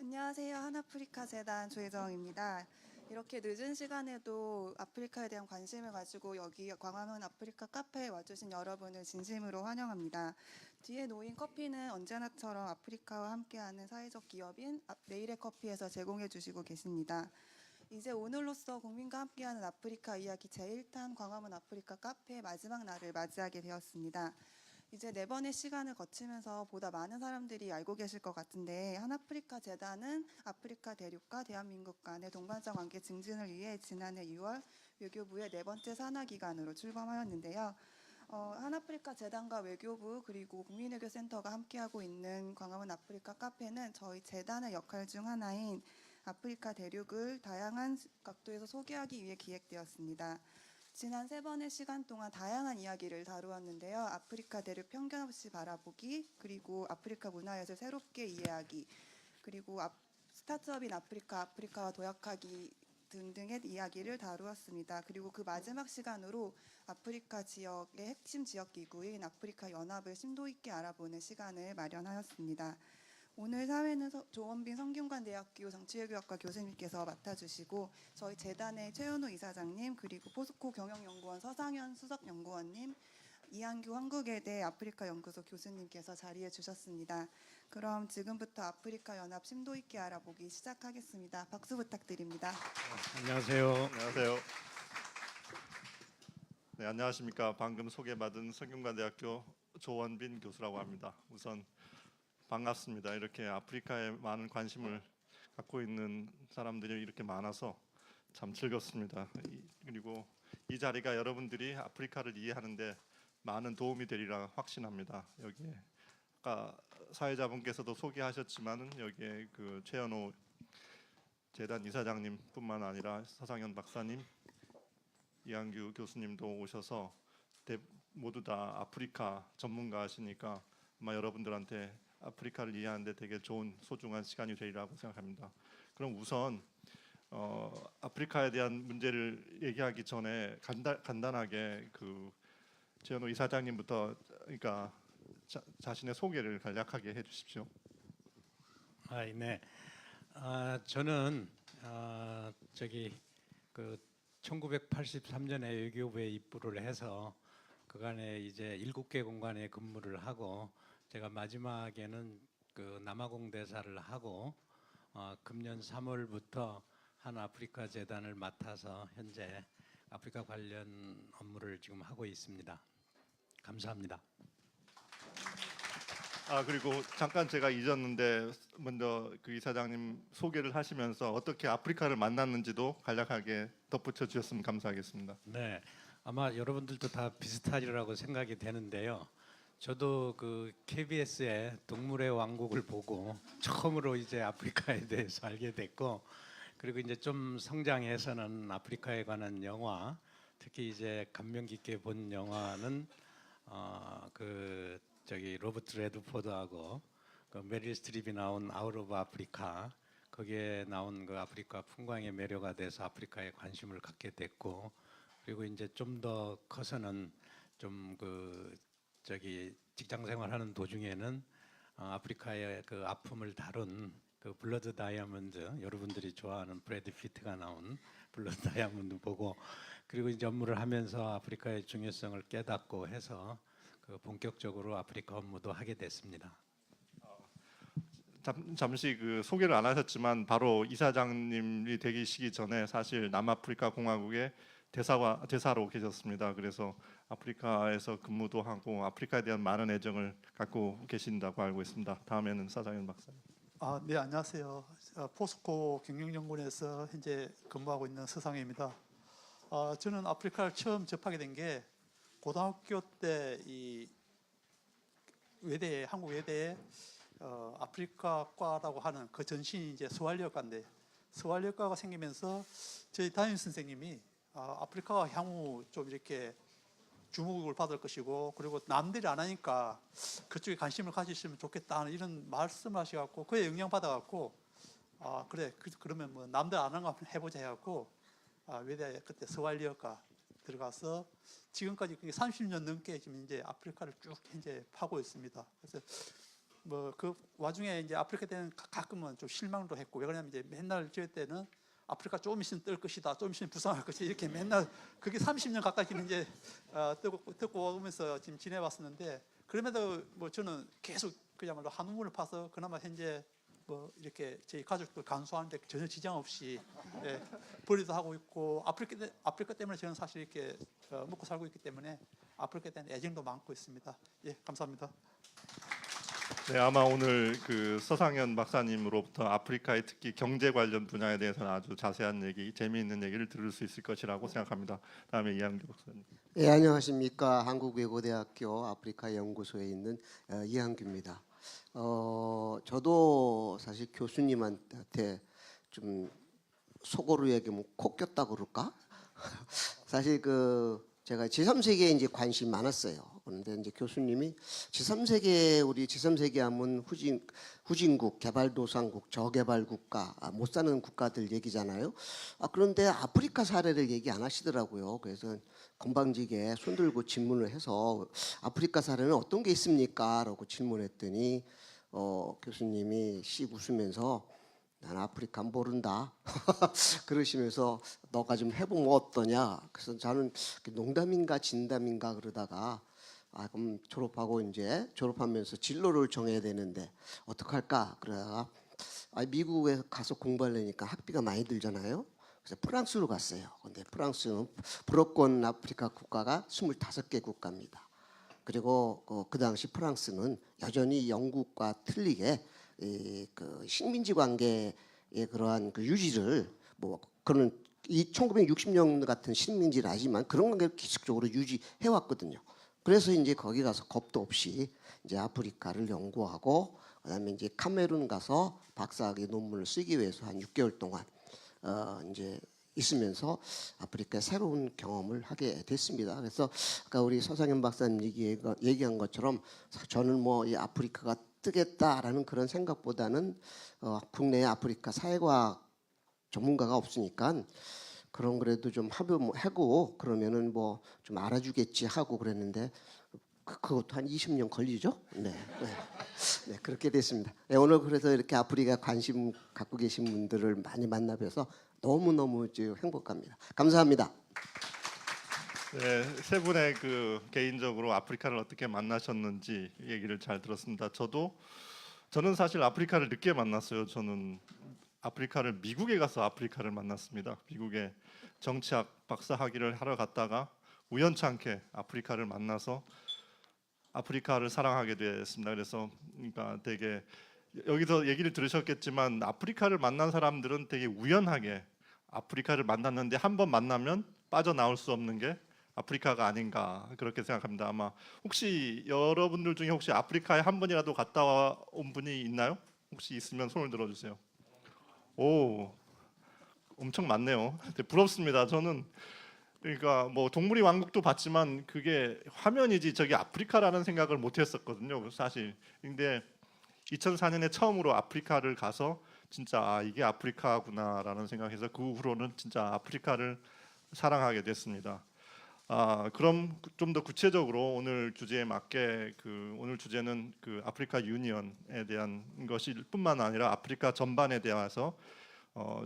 안녕하세요. 한아프리카 재단 조혜정입니다. 이렇게 늦은 시간에도 아프리카에 대한 관심을 가지고 여기 광화문 아프리카 카페에 와주신 여러분을 진심으로 환영합니다. 뒤에 놓인 커피는 언제나처럼 아프리카와 함께하는 사회적 기업인 내일의 커피에서 제공해 주시고 계십니다. 이제 오늘로써 국민과 함께하는 아프리카 이야기 제1탄 광화문 아프리카 카페의 마지막 날을 맞이하게 되었습니다. 이제 4번의 시간을 거치면서 보다 많은 사람들이 알고 계실 것 같은데, 한아프리카 재단은 아프리카 대륙과 대한민국 간의 동반자 관계 증진을 위해 지난해 6월 외교부의 4번째 산하기관으로 출범하였는데요. 한아프리카 재단과 외교부 그리고 국민외교센터가 함께하고 있는 광화문 아프리카 카페는 저희 재단의 역할 중 하나인 아프리카 대륙을 다양한 각도에서 소개하기 위해 기획되었습니다. 지난 3번의 시간 동안 다양한 이야기를 다루었는데요. 아프리카 대륙 편견 없이 바라보기, 그리고 아프리카 문화예술 새롭게 이해하기, 그리고 스타트업인 아프리카와 도약하기 등등의 이야기를 다루었습니다. 그리고 그 마지막 시간으로 아프리카 지역의 핵심 지역 기구인 아프리카 연합을 심도 있게 알아보는 시간을 마련하였습니다. 오늘 사회는 조원빈 성균관대학교 정치외교학과 교수님께서 맡아주시고, 저희 재단의 최현우 이사장님, 그리고 포스코 경영연구원 서상현 수석연구원님, 이한규 한국외대 아프리카 연구소 교수님께서 자리해 주셨습니다. 그럼 지금부터 아프리카 연합 심도 있게 알아보기 시작하겠습니다. 박수 부탁드립니다. 안녕하세요. 안녕하세요. 네, 안녕하십니까. 방금 소개받은 성균관대학교 조원빈 교수라고 합니다. 우선 반갑습니다. 이렇게 아프리카에 많은 관심을 갖고 있는 사람들이 이렇게 많아서 참 즐겁습니다. 그리고 이 자리가 여러분들이 아프리카를 이해하는데 많은 도움이 되리라 확신합니다. 여기에 아까 사회자분께서도 소개하셨지만은 여기에 그 최현호 재단 이사장님뿐만 아니라 서상현 박사님, 이한규 교수님도 오셔서 모두 다 아프리카 전문가시니까 아마 여러분들한테 아프리카를 이해하는데 되게 좋은 소중한 시간이 되리라고 생각합니다. 그럼 우선 아프리카에 대한 문제를 얘기하기 전에 간단하게 그 최현호 이사장님부터 그러니까 자신의 소개를 간략하게 해주십시오. 네. 저는 그 1983년에 외교부에 입부를 해서 그간에 이제 7개 공간에 근무를 하고 제가 마지막에는 그 남아공 대사를 하고 금년 3월부터 한 아프리카 재단을 맡아서 현재 아프리카 관련 업무를 지금 하고 있습니다. 감사합니다. 그리고 잠깐 제가 잊었는데 먼저 그 이사장님 소개를 하시면서 어떻게 아프리카를 만났는지도 간략하게 덧붙여 주셨으면 감사하겠습니다. 네, 아마 여러분들도 다 비슷하리라고 생각이 되는데요. 저도 그 KBS의 동물의 왕국을 보고 처음으로 이제 아프리카에 대해서 알게 됐고, 그리고 이제 좀 성장해서는 아프리카에 관한 영화, 특히 이제 감명 깊게 본 영화는 로버트 레드포드하고 그 메릴 스트립이 나온 아웃 오브 아프리카, 거기에 나온 그 아프리카 풍광의 매료가 돼서 아프리카에 관심을 갖게 됐고, 그리고 이제 좀 더 커서는 좀 직장 생활하는 도중에는 아프리카의 그 아픔을 다룬 그 블러드 다이아몬드, 여러분들이 좋아하는 브래드 피트가 나온 블러드 다이아몬드 보고, 그리고 이제 업무를 하면서 아프리카의 중요성을 깨닫고 해서 그 본격적으로 아프리카 업무도 하게 됐습니다. 잠시 그 소개를 안 하셨지만 바로 이사장님이 되시기 전에 사실 남아프리카 공화국의 대사로 계셨습니다. 그래서 아프리카에서 근무도 하고 아프리카에 대한 많은 애정을 갖고 계신다고 알고 있습니다. 다음에는 서상현 박사님. 네, 안녕하세요. 포스코 경영연구원에서 현재 근무하고 있는 서상현입니다. 저는 아프리카를 처음 접하게 된 게 고등학교 때 이 외대에 한국 외대에 아프리카과라고 하는 그 전신이 이제 서울여과인데, 서울여과가 생기면서 저희 담임 선생님이 아프리카가 향후 좀 이렇게 주목을 받을 것이고, 그리고 남들이 안 하니까 그쪽에 관심을 가지시면 좋겠다 이런 말씀하셔갖고 그에 영향받아갖고 그래 그러면 뭐 남들 안 하는 거 한번 해보자 해갖고 외대 그때 서울여과 들어가서 지금까지 30년 넘게 지금 이제 아프리카를 쭉 현재 파고 있습니다. 그래서 뭐 그 와중에 이제 아프리카 때는 가끔은 좀 실망도 했고, 왜 그러냐면 이제 맨날 저희 때는 아프리카 조금 있으면 뜰 것이다, 조금 있으면 부상할 것이다, 이렇게 맨날 그게 30년 가까이 이제 듣고 오면서 지금 지내왔었는데, 그럼에도 뭐 저는 계속 그야말로 한 우물을 파서 그나마 현재 뭐 이렇게 저희 가족들 간수하는데 전혀 지장 없이 벌이도 하고 있고, 아프리카 때문에 저는 사실 이렇게 먹고 살고 있기 때문에 아프리카에 대한 애정도 많고 있습니다. 예, 감사합니다. 네, 아마 오늘 그 서상현 박사님으로부터 아프리카의 특히 경제 관련 분야에 대해서는 아주 자세한 얘기, 재미있는 얘기를 들을 수 있을 것이라고 생각합니다. 다음에 이한규 박사님. 예, 안녕하십니까. 한국외고대학교 아프리카 연구소에 있는 이한규입니다. 저도 사실 교수님한테 좀 속어로 얘기하면 코 꼈다 그럴까? 사실 제가 제3세계에 이제 관심이 많았어요. 그런데 이제 교수님이 우리 제3세계 하면 후진국, 개발도상국, 저개발국가, 못 사는 국가들 얘기잖아요. 그런데 아프리카 사례를 얘기 안 하시더라고요. 그래서 건방지게 손들고 질문을 해서 아프리카 사례는 어떤 게 있습니까? 라고 질문했더니 교수님이 씩 웃으면서 난 아프리카 모른다 그러시면서 너가 좀 해보면 어떠냐. 그래서 저는 농담인가 진담인가 그러다가 그럼 졸업하면서 진로를 정해야 되는데 어떡할까 그러다가 미국에 가서 공부하려니까 학비가 많이 들잖아요. 그래서 프랑스로 갔어요. 근데 프랑스는 불어권 아프리카 국가가 25개 국가입니다. 그리고 그 당시 프랑스는 여전히 영국과 틀리게 그 식민지 관계의 그러한 그 유지를 그런 이 1960년 같은 식민지는 아니지만 그런 관계를 계속적으로 유지해 왔거든요. 그래서 이제 거기 가서 겁도 없이 이제 아프리카를 연구하고 그다음에 이제 카메룬 가서 박사학위 논문을 쓰기 위해서 한 6개월 동안 이제 있으면서 아프리카의 새로운 경험을 하게 됐습니다. 그래서 아까 우리 서상현 박사님 얘기한 것처럼 저는 뭐 이 아프리카가 뜨겠다라는 그런 생각보다는 국내에 아프리카 사회과학 전문가가 없으니까 그래도 좀 하고 그러면은 뭐 좀 알아주겠지 하고 그랬는데 그것도 한 20년 걸리죠. 네, 그렇게 됐습니다. 네, 오늘 그래서 이렇게 아프리카 관심 갖고 계신 분들을 많이 만나뵈서 너무 행복합니다. 감사합니다. 네, 세 분의 그 개인적으로 아프리카를 어떻게 만나셨는지 얘기를 잘 들었습니다. 저는 사실 아프리카를 늦게 만났어요. 저는 미국에 가서 아프리카를 만났습니다. 미국에 정치학 박사 학위를 하러 갔다가 우연찮게 아프리카를 만나서 아프리카를 사랑하게 됐습니다. 그래서 그러니까 되게 여기서 얘기를 들으셨겠지만 아프리카를 만난 사람들은 되게 우연하게 아프리카를 만났는데 한 번 만나면 빠져나올 수 없는 게 아프리카가 아닌가 그렇게 생각합니다. 아마 혹시 여러분들 중에 혹시 아프리카에 한 번이라도 갔다 온 분이 있나요? 혹시 있으면 손을 들어주세요. 오, 엄청 많네요. 부럽습니다. 저는 그러니까 뭐 동물의 왕국도 봤지만 그게 화면이지 저기 아프리카라는 생각을 못했었거든요. 사실. 근데 2004년에 처음으로 아프리카를 가서 진짜 이게 아프리카구나라는 생각해서 그 후로는 진짜 아프리카를 사랑하게 됐습니다. 그럼 좀 더 구체적으로 오늘 주제에 맞게 오늘 주제는 그 아프리카 유니언에 대한 것일 뿐만 아니라 아프리카 전반에 대해서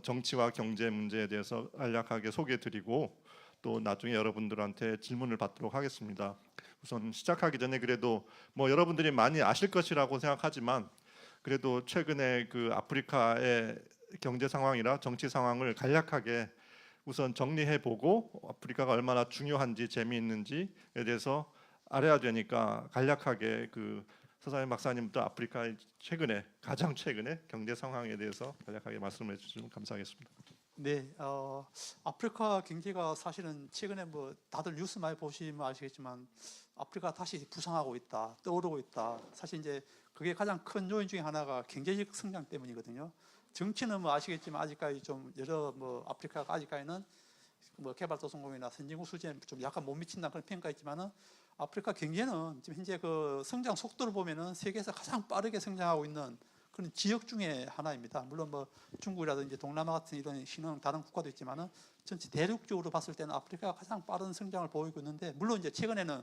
정치와 경제 문제에 대해서 간략하게 소개드리고 또 나중에 여러분들한테 질문을 받도록 하겠습니다. 우선 시작하기 전에 그래도 뭐 여러분들이 많이 아실 것이라고 생각하지만 그래도 최근에 그 아프리카의 경제 상황이나 정치 상황을 간략하게 우선 정리해보고 아프리카가 얼마나 중요한지 재미있는지에 대해서 알아야 되니까 간략하게 그 서상현 박사님부터 아프리카의 가장 최근의 경제 상황에 대해서 간략하게 말씀해 주시면 감사하겠습니다. 네, 아프리카 경제가 사실은 최근에 뭐 다들 뉴스 많이 보시면 아시겠지만 아프리카 다시 부상하고 있다, 떠오르고 있다. 사실 이제 그게 가장 큰 요인 중에 하나가 경제적 성장 때문이거든요. 정치는 뭐 아시겠지만 아직까지 좀 여러 뭐 아프리카가 아직까지는 뭐 개발도상국이나 선진국 수준에 좀 약간 못 미친다 그런 평가가 있지만은 아프리카 경제는 지금 현재 그 성장 속도를 보면은 세계에서 가장 빠르게 성장하고 있는 그런 지역 중에 하나입니다. 물론 뭐 중국이라든지 동남아 같은 이런 신흥 다른 국가도 있지만은 전체 대륙적으로 봤을 때는 아프리카가 가장 빠른 성장을 보이고 있는데 물론 이제 최근에는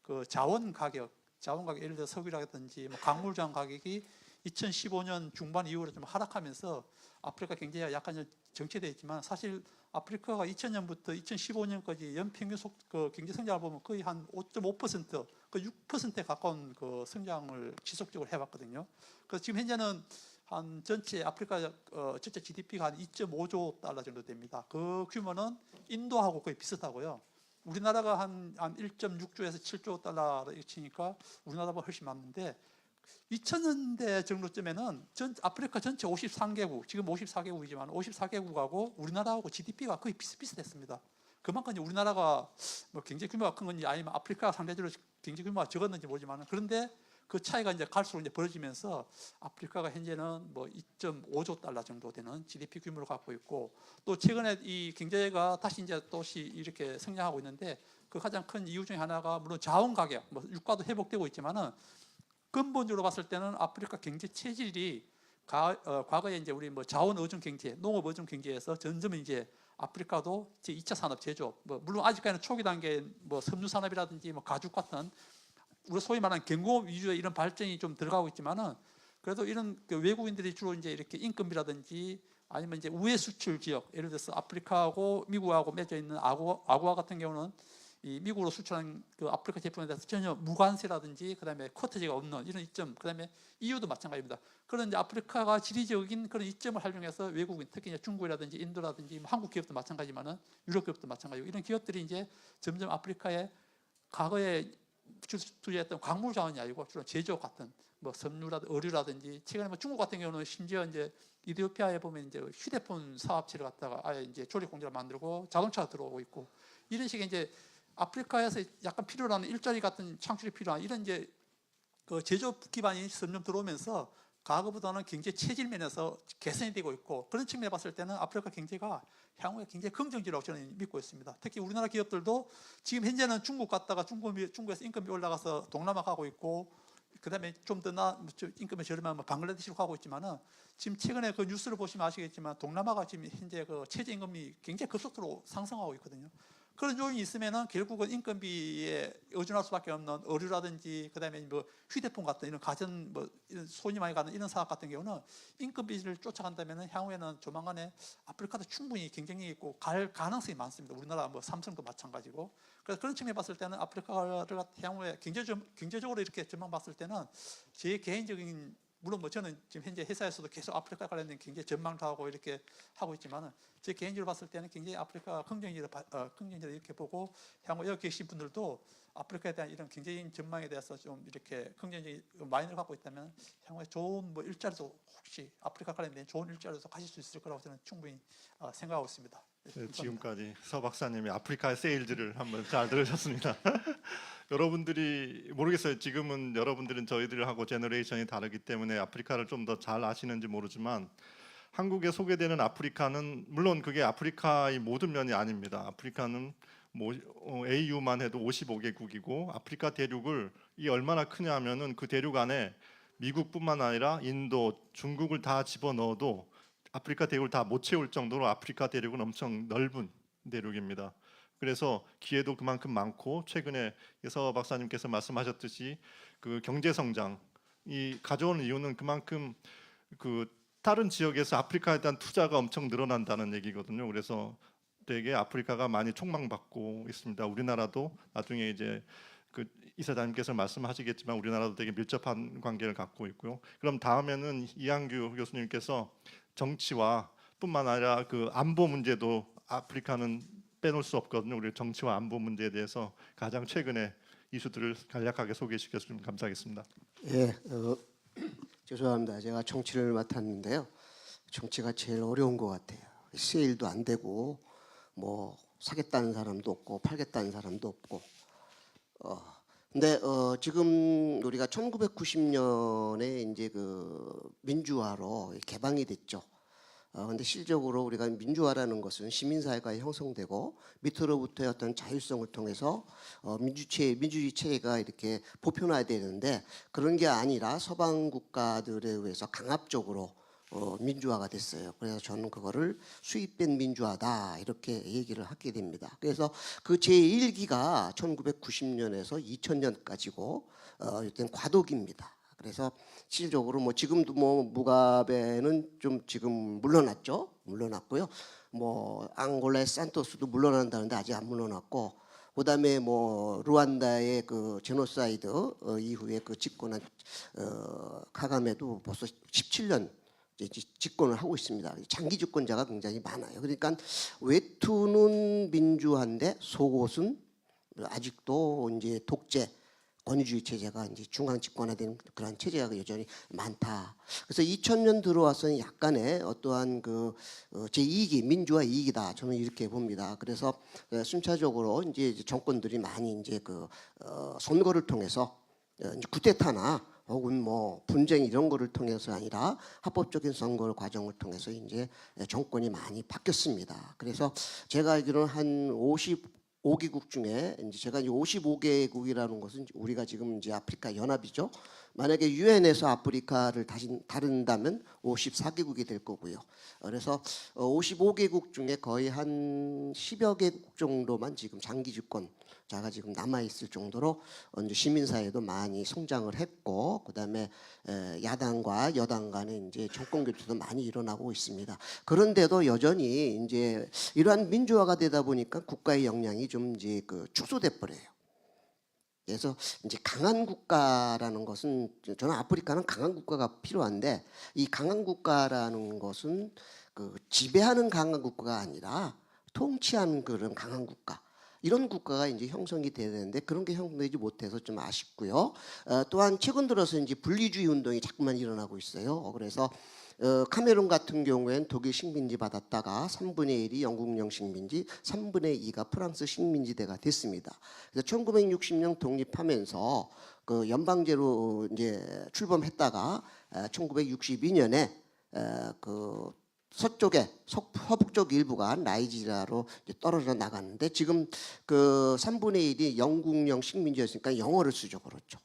그 자원 가격 자원 가격, 예를 들어 석유라든지 뭐 광물장 가격이 2015년 중반 이후로 좀 하락하면서 아프리카 경제가 약간 좀 정체되어 있지만 사실 아프리카가 2000년부터 2015년까지 연평균 그 경제 성장을 보면 거의 한 5.5%, 그 6%에 가까운 그 성장을 지속적으로 해왔거든요. 그래서 지금 현재는 한 전체 아프리카 전체 GDP가 한 2.5조 달러 정도 됩니다. 그 규모는 인도하고 거의 비슷하고요. 우리나라가 한 1.6조에서 7조 달러를 치니까 우리나라보다 훨씬 많은데 2000년대 정도쯤에는 아프리카 전체 53개국, 지금 54개국이지만 54개국하고 우리나라하고 GDP가 거의 비슷비슷했습니다. 그만큼 이제 우리나라가 뭐 경제 규모가 큰 건지 아니면 아프리카 상대적으로 경제 규모가 적었는지 모르지만 그런데 그 차이가 이제 갈수록 이제 벌어지면서 아프리카가 현재는 뭐 2.5조 달러 정도 되는 GDP 규모를 갖고 있고 또 최근에 이 경제가 다시 이제 또시 이렇게 성장하고 있는데 그 가장 큰 이유 중에 하나가 물론 자원 가격, 뭐 유가도 회복되고 있지만은 근본적으로 봤을 때는 아프리카 경제 체질이 과거에 이제 우리 뭐 자원 의존 경제, 농업 의존 경제에서 점점 이제 아프리카도 제 2차 산업 제조업, 뭐 물론 아직까지는 초기 단계 뭐 섬유 산업이라든지 뭐 가죽 같은 우리 소위 말하는 경공업 위주의 이런 발전이 좀 들어가고 있지만은 그래도 이런 그 외국인들이 주로 이제 이렇게 인건비라든지 아니면 이제 우회 수출 지역, 예를 들어서 아프리카하고 미국하고 맺어 있는 아고아 같은 경우는 이 미국으로 수출한 그 아프리카 제품에 대해서 전혀 무관세라든지 그다음에 쿼터제가 없는 이런 이점, 그다음에 EU도 마찬가지입니다. 그런 이제 아프리카가 지리적인 그런 이점을 활용해서 외국인, 특히 이제 중국이라든지 인도라든지 뭐 한국 기업도 마찬가지지만은 유럽 기업도 마찬가지고 이런 기업들이 이제 점점 아프리카에 과거에 투자했던 광물 자원이 아니고 주로 제조업 같은 뭐 섬유라든지 의류라든지 최근에 뭐 중국 같은 경우는 심지어 이제 이디오피아에 보면 이제 휴대폰 사업체를 갖다가 아예 이제 조립 공장을 만들고 자동차가 들어오고 있고 이런 식의 이제 아프리카에서 약간 필요로 하는 일자리 같은 창출이 필요한 이런 이제 그 제조업 기반이 점점 들어오면서 과거보다는 경제 체질 면에서 개선이 되고 있고 그런 측면에 봤을 때는 아프리카 경제가 향후에 굉장히 긍정적이라고 저는 믿고 있습니다. 특히 우리나라 기업들도 지금 현재는 중국 갔다가 중국에서 인건비 올라가서 동남아 가고 있고 그다음에 좀 더 인건비 저렴한 뭐 방글라데시로 가고 있지만은 지금 최근에 그 뉴스를 보시면 아시겠지만 동남아가 지금 현재 그 최저임금이 굉장히 급속도로 상승하고 있거든요. 그런 요인이 있으면은 결국은 인건비에 의존할 수밖에 없는 의류라든지 그다음에 뭐 휴대폰 같은 이런 가전 뭐 이런 손이 많이 가는 이런 사업 같은 경우는 인건비를 쫓아간다면은 향후에는 조만간에 아프리카도 충분히 경쟁력이 있고 갈 가능성이 많습니다. 우리나라 뭐 삼성도 마찬가지고. 그래서 그런 측면에 봤을 때는 아프리카를 향후에 경제적으로 이렇게 전망 봤을 때는 제 개인적인 물론 뭐 저는 지금 현재 회사에서도 계속 아프리카 관련된 굉장히 전망도 하고 이렇게 하고 있지만은 제 개인적으로 봤을 때는 굉장히 아프리카 긍정적으로 이렇게 보고 향후 여기 계신 분들도 아프리카에 대한 이런 경제적인 전망에 대해서 좀 이렇게 긍정적인 마인드를 갖고 있다면 향후에 좋은 뭐 일자리도 혹시 아프리카 관련된 좋은 일자리도 가질 수 있을 거라고 저는 충분히 생각하고 있습니다. 네, 지금까지 서 박사님이 아프리카 세일즈를 한번 잘 들으셨습니다. 여러분들이 모르겠어요. 지금은 여러분들은 저희들하고 제너레이션이 다르기 때문에 아프리카를 좀 더 잘 아시는지 모르지만 한국에 소개되는 아프리카는 물론 그게 아프리카의 모든 면이 아닙니다. 아프리카는 뭐 AU만 해도 55개국이고 아프리카 대륙을 이 얼마나 크냐 하면은 그 대륙 안에 미국뿐만 아니라 인도, 중국을 다 집어넣어도 아프리카 대륙을 다 못 채울 정도로 아프리카 대륙은 엄청 넓은 대륙입니다. 그래서 기회도 그만큼 많고 최근에 서 박사님께서 말씀하셨듯이 그 경제 성장이 가져오는 이유는 그만큼 그 다른 지역에서 아프리카에 대한 투자가 엄청 늘어난다는 얘기거든요. 그래서 되게 아프리카가 많이 촉망받고 있습니다. 우리나라도 나중에 이제 그 이사장님께서 말씀하시겠지만 우리나라도 되게 밀접한 관계를 갖고 있고요. 그럼 다음에는 이한규 교수님께서 정치와 뿐만 아니라 그 안보 문제도 아프리카는 빼놓을 수 없거든요. 우리 정치와 안보 문제에 대해서 가장 최근에 이슈들을 간략하게 소개시켜 주시면 감사하겠습니다. 예, 죄송합니다. 제가 정치를 맡았는데요. 정치가 제일 어려운 것 같아요. 세일도 안 되고 뭐 사겠다는 사람도 없고 팔겠다는 사람도 없고. 근데 지금 우리가 1990년에 이제 그 민주화로 개방이 됐죠. 근데 실질적으로 우리가 민주화라는 것은 시민사회가 형성되고 밑으로부터의 어떤 자율성을 통해서 민주주의 체계가 이렇게 보편화돼야 되는데 그런 게 아니라 서방 국가들에 의해서 강압적으로 민주화가 됐어요. 그래서 저는 그거를 수입된 민주화다 이렇게 얘기를 하게 됩니다. 그래서 그 제1기가 1990년에서 2000년까지고 이땐 과도기입니다. 그래서 실질적으로 뭐 지금도 뭐 무가베는 좀 지금 물러났죠. 물러났고요. 뭐 앙골라의 산토스도 물러난다는데 아직 안 물러났고, 그다음에 뭐 루안다의 그 제노사이드 이후에 그 집권한 카가메도 벌써 17년 이제 집권을 하고 있습니다. 장기 집권자가 굉장히 많아요. 그러니까 외투는 민주화인데 속옷은 아직도 이제 독재 권위주의 체제가 이제 중앙 집권화된 그런 체제가 여전히 많다. 그래서 2000년 들어와서는 약간의 어떠한 그 제2기 민주화 2기다. 저는 이렇게 봅니다. 그래서 순차적으로 이제 정권들이 많이 이제 그 선거를 통해서 이제 쿠데타나 혹은 뭐 분쟁 이런 거를 통해서 아니라 합법적인 선거 과정을 통해서 이제 정권이 많이 바뀌었습니다. 그래서 제가 알기로는 한 55개국 중에 이제 제가 이제 55개국이라는 것은 우리가 지금 이제 아프리카 연합이죠. 만약에 유엔에서 아프리카를 다시 다룬다면 54개국이 될 거고요. 그래서 55개국 중에 거의 한 10여 개국 정도만 지금 장기 집권자가 지금 남아 있을 정도로 이제 시민사회도 많이 성장을 했고, 그다음에 야당과 여당 간의 이제 정권 교체도 많이 일어나고 있습니다. 그런데도 여전히 이제 이러한 민주화가 되다 보니까 국가의 역량이 좀 이제 그 축소돼 버려요. 그래서 이제 강한 국가라는 것은, 저는 아프리카는 강한 국가가 필요한데, 이 강한 국가라는 것은 그 지배하는 강한 국가가 아니라 통치하는 그런 강한 국가, 이런 국가가 이제 형성이 돼야 되는데 그런 게 형성되지 못해서 좀 아쉽고요. 또한 최근 들어서 이제 분리주의 운동이 자꾸만 일어나고 있어요. 그래서 카메룬 같은 경우엔 독일 식민지 받았다가 3분의 1이 영국령 식민지, 3분의 2가 프랑스 식민지대가 됐습니다. 그래서 1960년 독립하면서 그 연방제로 이제 출범했다가 1962년에 그 서쪽에 서북쪽 일부가 나이지리아로 떨어져 나갔는데, 지금 그 3분의 1이 영국령 식민지였으니까 영어를 쓰죠. 그렇죠.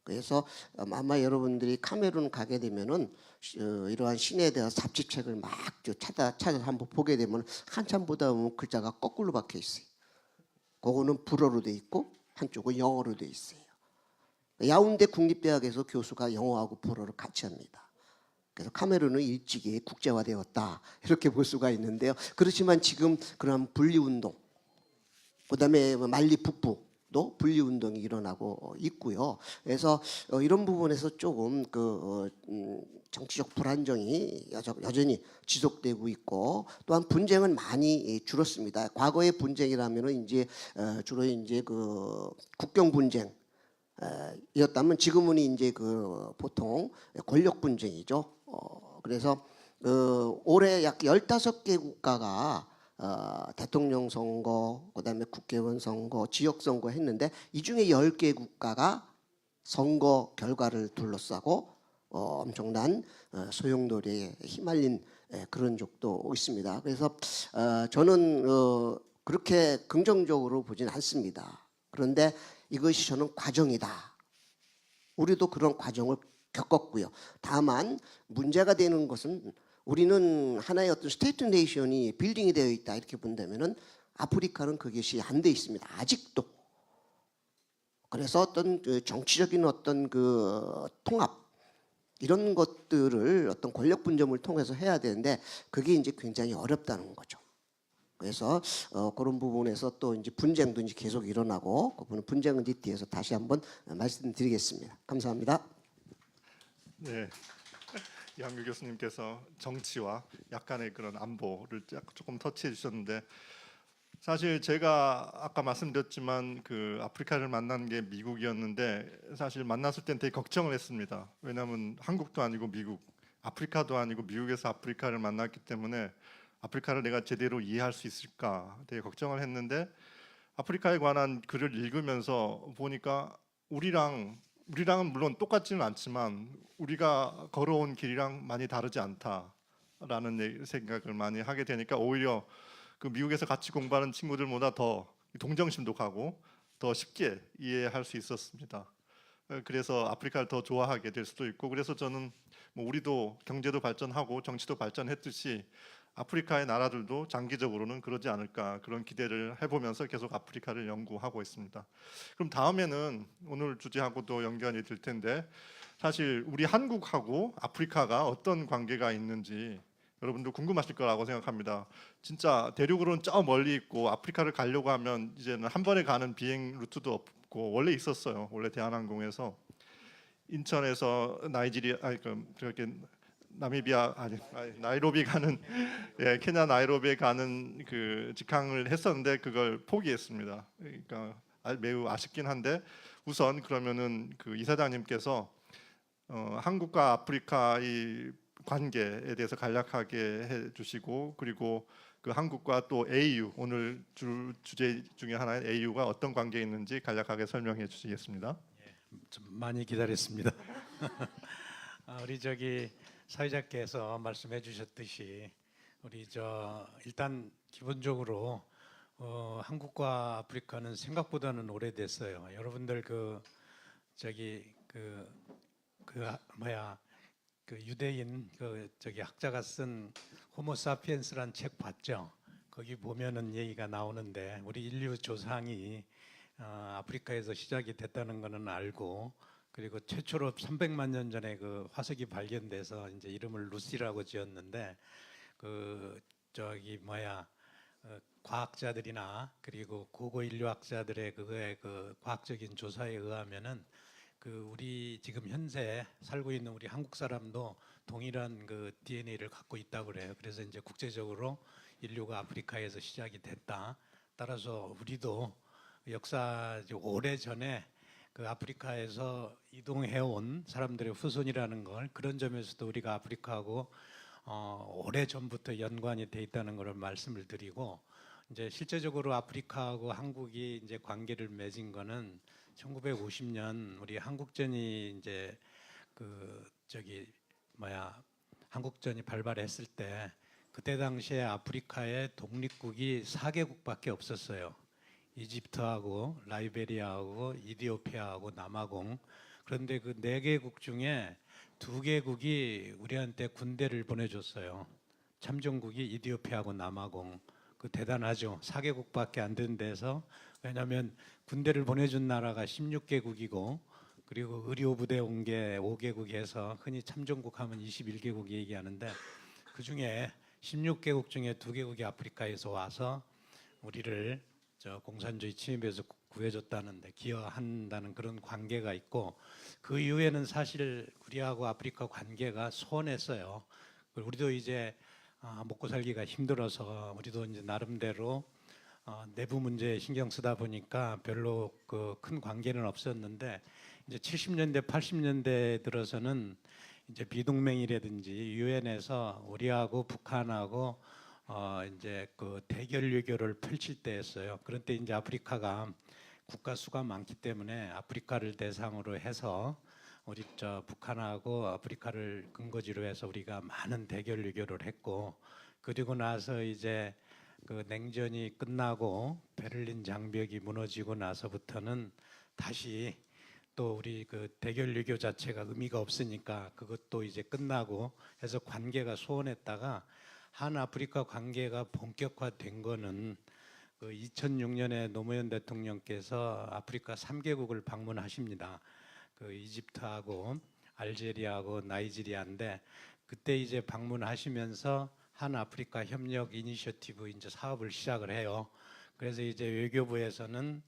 그래서 아마 여러분들이 카메룬 가게 되면은 이러한 신에 대한 잡지책을 막 찾아 한번 보게 되면 한참 보다 보면 글자가 거꾸로 박혀 있어요. 그거는 불어로 돼 있고 한쪽은 영어로 돼 있어요. 야운데 국립대학에서 교수가 영어하고 불어를 같이 합니다. 그래서 카메룬은 일찍이 국제화되었다 이렇게 볼 수가 있는데요. 그렇지만 지금 그런 분리운동, 그다음에 말리 북부도 분리운동이 일어나고 있고요. 그래서 이런 부분에서 조금 그 정치적 불안정이 여전히 지속되고 있고, 또한 분쟁은 많이 줄었습니다. 과거의 분쟁이라면은 이제 주로 이제 그 국경 분쟁 이었다면 지금은 이제 그 보통 권력 분쟁이죠. 그래서 올해 약 15개 국가가 대통령 선거, 그다음에 국회의원 선거, 지역 선거 했는데 이 중에 10개 국가가 선거 결과를 둘러싸고 엄청난 소용돌이에 휘말린 그런 적도 있습니다. 그래서 저는 그렇게 긍정적으로 보진 않습니다. 그런데 이것이 저는 과정이다. 우리도 그런 과정을 겪었고요. 다만 문제가 되는 것은 우리는 하나의 어떤 스테이트 네이션이 빌딩이 되어 있다 이렇게 본다면은 아프리카는 그것이 안 돼 있습니다. 아직도. 그래서 어떤 그 정치적인 어떤 그 통합 이런 것들을 어떤 권력 분점을 통해서 해야 되는데 그게 이제 굉장히 어렵다는 거죠. 그래서 그런 부분에서 또 이제 분쟁도 이제 계속 일어나고, 그 분쟁은 이제 뒤에서 다시 한번 말씀드리겠습니다. 감사합니다. 네, 양규 교수님께서 정치와 약간의 그런 안보를 조금 터치해 주셨는데, 사실 제가 아까 말씀드렸지만 그 아프리카를 만난 게 미국이었는데 사실 만났을 땐 되게 걱정을 했습니다. 왜냐하면 한국도 아니고 미국, 아프리카도 아니고 미국에서 아프리카를 만났기 때문에 아프리카를 내가 제대로 이해할 수 있을까 되게 걱정을 했는데, 아프리카에 관한 글을 읽으면서 보니까 우리랑은 물론 똑같지는 않지만 우리가 걸어온 길이랑 많이 다르지 않다라는 생각을 많이 하게 되니까 오히려 그 미국에서 같이 공부하는 친구들보다 더 동정심도 가고 더 쉽게 이해할 수 있었습니다. 그래서 아프리카를 더 좋아하게 될 수도 있고, 그래서 저는 뭐 우리도 경제도 발전하고 정치도 발전했듯이 아프리카의 나라들도 장기적으로는 그러지 않을까 그런 기대를 해보면서 계속 아프리카를 연구하고 있습니다. 그럼 다음에는 오늘 주제하고도 연관이 될 텐데 사실 우리 한국하고 아프리카가 어떤 관계가 있는지 여러분도 궁금하실 거라고 생각합니다. 진짜 대륙으로는 저 멀리 있고 아프리카를 가려고 하면 이제는 한 번에 가는 비행 루트도 없고 원래 있었어요. 원래 대한항공에서 인천에서 나이지리아 저렇게 나미비아 나이로비 가는 예, 케냐 나이로비에 가는 그 직항을 했었는데 그걸 포기했습니다. 그러니까 매우 아쉽긴 한데 우선 그러면은 그 이사장님께서 한국과 아프리카의 관계에 대해서 간략하게 해주시고 그리고 그 한국과 또 AU 오늘 주제 중에 하나인 AU가 어떤 관계에 있는지 간략하게 설명해 주시겠습니다. 좀 많이 기다렸습니다. 우리 저기 사회자께서 말씀해 주셨듯이 우리 일단 기본적으로 한국과 아프리카는 생각보다는 오래됐어요. 여러분들 그 유대인 학자가 쓴 호모사피엔스란 책 봤죠? 거기 보면은 얘기가 나오는데 우리 인류 조상이 아프리카에서 시작이 됐다는 거는 알고 그리고 최초로 300만 년 전에 그 화석이 발견돼서 이제 이름을 루시라고 지었는데 과학자들이나 그리고 고고 인류학자들의 그 과학적인 조사에 의하면은 우리 지금 현재 살고 있는 우리 한국 사람도 동일한 그 DNA를 갖고 있다고 그래요. 그래서 이제 국제적으로 인류가 아프리카에서 시작이 됐다. 따라서 우리도 역사 오래 전에 그 아프리카에서 이동해 온 사람들의 후손이라는 걸 그런 점에서도 우리가 아프리카하고 오래 전부터 연관이 돼 있다는 것을 말씀을 드리고 이제 실제적으로 아프리카하고 한국이 이제 관계를 맺은 거는 1950년 우리 한국전이 이제 한국전이 발발했을 때 그때 당시에 아프리카에 독립국이 4개국밖에 없었어요. 이집트하고 라이베리아하고 이디오피아하고 남아공. 그런데 그 4개국 중에 2개국이 우리한테 군대를 보내줬어요. 참전국이 이디오피아하고 남아공. 그 대단하죠. 4개국밖에 안 되는 데서 왜냐하면 군대를 보내준 나라가 16개국이고 그리고 의료부대 온 게 5개국에서 흔히 참전국 하면 21개국 얘기하는데 그 중에 16개국 중에 2개국이 아프리카에서 와서 우리를 공산주의 침입에서 구해줬다는데 기여한다는 그런 관계가 있고 그 이후에는 사실 우리하고 아프리카 관계가 소원했어요. 우리도 이제 먹고 살기가 힘들어서 우리도 이제 나름대로 내부 문제에 신경 쓰다 보니까 별로 큰 관계는 없었는데 이제 70년대 80년대 들어서는 이제 비동맹이라든지 유엔에서 우리하고 북한하고 이제 그 대결 유교를 펼칠 때였어요. 그런 때 이제 아프리카가 국가 수가 많기 때문에 아프리카를 대상으로 해서 우리 북한하고 아프리카를 근거지로 해서 우리가 많은 대결 유교를 했고 그리고 나서 이제 그 냉전이 끝나고 베를린 장벽이 무너지고 나서부터는 다시 또 우리 그 대결 유교 자체가 의미가 없으니까 그것도 이제 끝나고 해서 관계가 소원했다가 한 아프리카 관계가 본격화된 거는 그 2006년에 노무현 대통령께서 아프리카 3개국을 방문하십니다. 그 이집트하고 알제리아하고 나이지리아인데 그때 이제 방문하시면서 한 아프리카 협력 이니셔티브 이제 사업을 시작을 해요. 그래서 이제 외교부에서는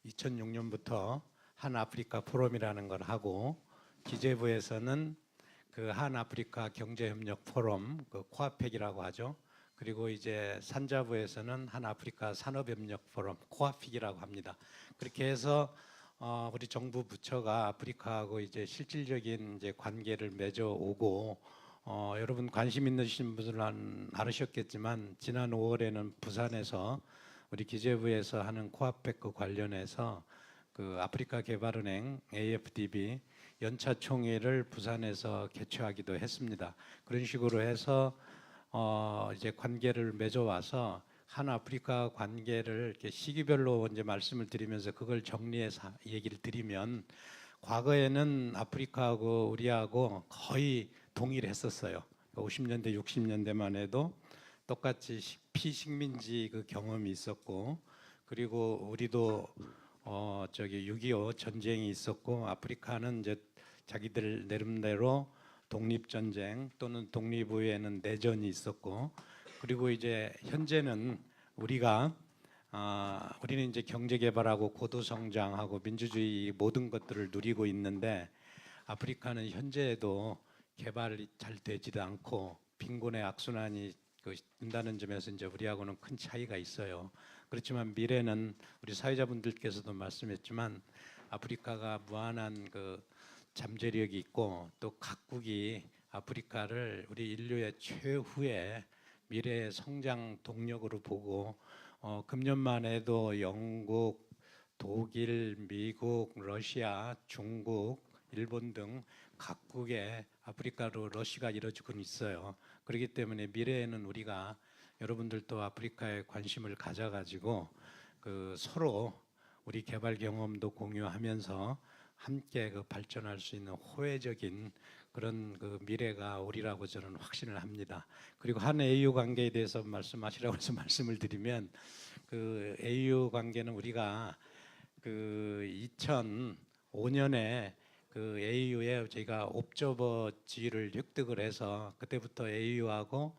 2006년부터 한 아프리카 포럼이라는 걸 하고 기재부에서는 그 한 아프리카 경제협력 포럼 그 코아펙이라고 하죠. 그리고 이제 산자부에서는 한 아프리카 산업협력 포럼 코아픽이라고 합니다. 그렇게 해서 우리 정부 부처가 아프리카하고 이제 실질적인 이제 관계를 맺어오고 여러분 관심 있으신 분들은 알으셨겠지만 지난 5월에는 부산에서 우리 기재부에서 하는 코아펙 관련해서 그 아프리카 개발은행 AFDB 연차 총회를 부산에서 개최하기도 했습니다. 그런 식으로 해서 이제 관계를 맺어와서 한 아프리카 관계를 이렇게 시기별로 이제 말씀을 드리면서 그걸 정리해서 얘기를 드리면 과거에는 아프리카하고 우리하고 거의 동일했었어요. 50년대, 60년대만 해도 똑같이 피식민지 그 경험이 있었고, 그리고 우리도 저기 6.25 전쟁이 있었고, 아프리카는 이제 자기들 나름대로 독립전쟁 또는 독립 후에는 내전이 있었고, 그리고 이제 현재는 우리는 이제 경제 개발하고 고도 성장하고 민주주의 모든 것들을 누리고 있는데, 아프리카는 현재에도 개발이 잘 되지도 않고 빈곤의 악순환이 된다는 점에서 이제 우리하고는 큰 차이가 있어요. 그렇지만 미래는 우리 사회자분들께서도 말씀했지만 아프리카가 무한한 그 잠재력이 있고, 또 각국이 아프리카를 우리 인류의 최후의 미래의 성장 동력으로 보고, 금년만 해도 영국, 독일, 미국, 러시아, 중국, 일본 등 각국의 아프리카로 러시가 이루어지고 있어요. 그렇기 때문에 미래에는 우리가 여러분들도 아프리카에 관심을 가져가지고 그 서로 우리 개발 경험도 공유하면서 함께 그 발전할 수 있는 호혜적인 그런 그 미래가 오리라고 저는 확신을 합니다. 그리고 한 AU 관계에 대해서 말씀하시라고 해서 말씀을 드리면, 그 AU 관계는 우리가 그 2005년에 그 AU에 저희가 옵저버 지위를 획득을 해서 그때부터 AU하고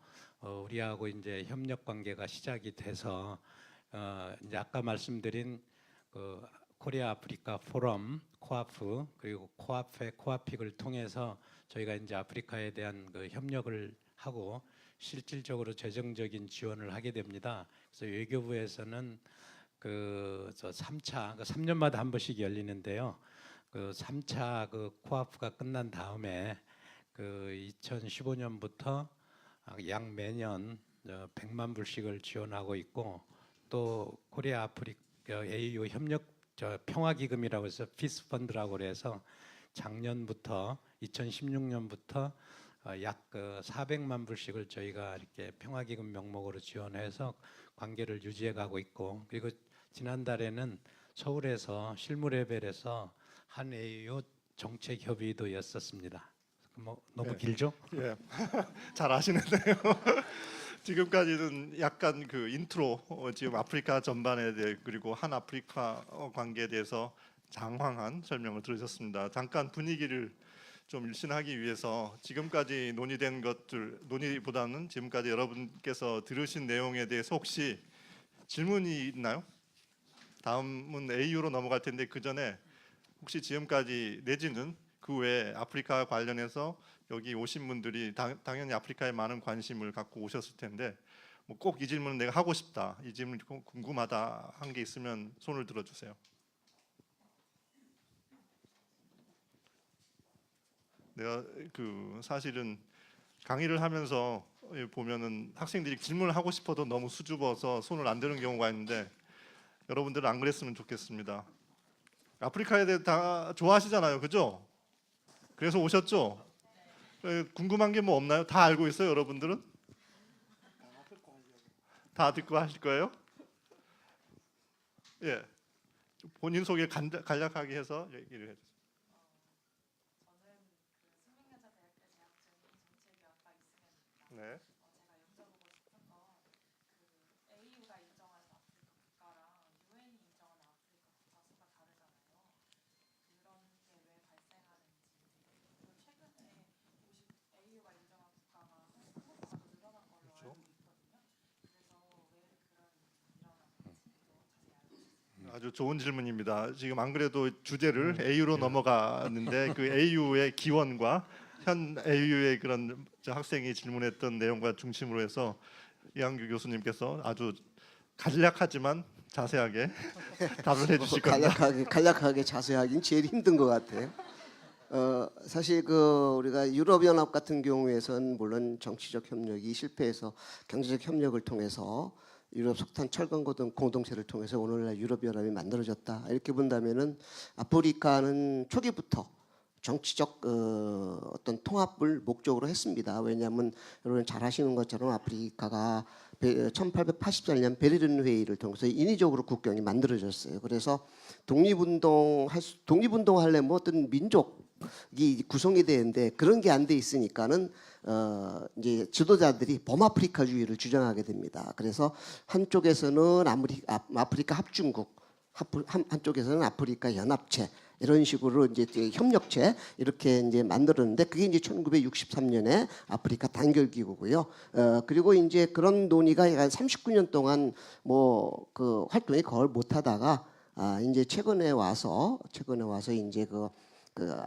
우리하고 이제 협력 관계가 시작이 돼서 이제 아까 말씀드린 그 코리아 아프리카 포럼 코아프, 그리고 코아페 코아픽을 통해서 저희가 이제 아프리카에 대한 그 협력을 하고 실질적으로 재정적인 지원을 하게 됩니다. 그래서 외교부에서는 그 3차, 3년마다 한 번씩 열리는데요. 그 3차 그 코아프가 끝난 다음에 그 2015년부터 약 매년 100만 불씩을 지원하고 있고, 또 코리아 아프리카 AU 협력 평화기금이라고 해서 피스 펀드라고 그래서 작년부터 2016년부터 약 400만 불씩을 저희가 이렇게 평화기금 명목으로 지원해서 관계를 유지해 가고 있고, 그리고 지난달에는 서울에서 실무 레벨에서 한 AU 정책 협의도 였었습니다. 뭐 너무 네. 길죠? 예, 잘 아시는데요. 지금까지는 약간 그 인트로 지금 아프리카 전반에 대해 그리고 한 아프리카 관계에 대해서 장황한 설명을 들으셨습니다. 잠깐 분위기를 좀 일신하기 위해서 지금까지 논의된 것들, 논의보다는 지금까지 여러분께서 들으신 내용에 대해서 혹시 질문이 있나요? 다음은 AU로 넘어갈 텐데 그 전에 혹시 지금까지 내지는 그 외에 아프리카 관련해서 여기 오신 분들이 당연히 아프리카에 많은 관심을 갖고 오셨을 텐데 뭐 꼭 이 질문은 내가 하고 싶다, 이 질문 궁금하다 한 게 있으면 손을 들어주세요. 내가 그 사실은 강의를 하면서 보면은 학생들이 질문을 하고 싶어도 너무 수줍어서 손을 안 드는 경우가 있는데 여러분들은 안 그랬으면 좋겠습니다. 아프리카에 대해 다 좋아하시잖아요, 그죠? 그래서 오셨죠? 궁금한 게 뭐 없나요? 다 알고 있어요, 여러분들은? 다 듣고 하실 거예요? 예, 본인 소개 간략하게 해서 얘기를 해주세요. 네. 아주 좋은 질문입니다. 지금 안 그래도 주제를 AU로 넘어가는데 그 AU의 기원과 현 AU의 그런 학생이 질문했던 내용과 중심으로 해서 이한규 교수님께서 아주 간략하지만 자세하게 답을 해주실 겁니다. 간략하게 자세하긴 제일 힘든 것 같아요. 사실 그 우리가 유럽연합 같은 경우에선 물론 정치적 협력이 실패해서 경제적 협력을 통해서 유럽 석탄 철강 공동체를 통해서 오늘날 유럽연합이 만들어졌다, 이렇게 본다면은 아프리카는 초기부터 정치적 어떤 통합을 목적으로 했습니다. 왜냐하면 여러분 잘 아시는 것처럼 아프리카가 1884년 베를린 회의를 통해서 인위적으로 국경이 만들어졌어요. 그래서 독립운동 하려면 어떤 민족이 구성이 되는데 그런 게 안 돼 있으니까는 이제 지도자들이 범아프리카주의를 주장하게 됩니다. 그래서 한쪽에서는 아프리카 합중국, 한쪽에서는 아프리카 연합체 이런 식으로 이제 협력체 이렇게 이제 만들었는데 그게 이제 1963년에 아프리카 단결기구고요. 그리고 이제 그런 논의가 한 39년 동안 뭐 그 활동이 거의 못하다가 이제 최근에 와서 이제 그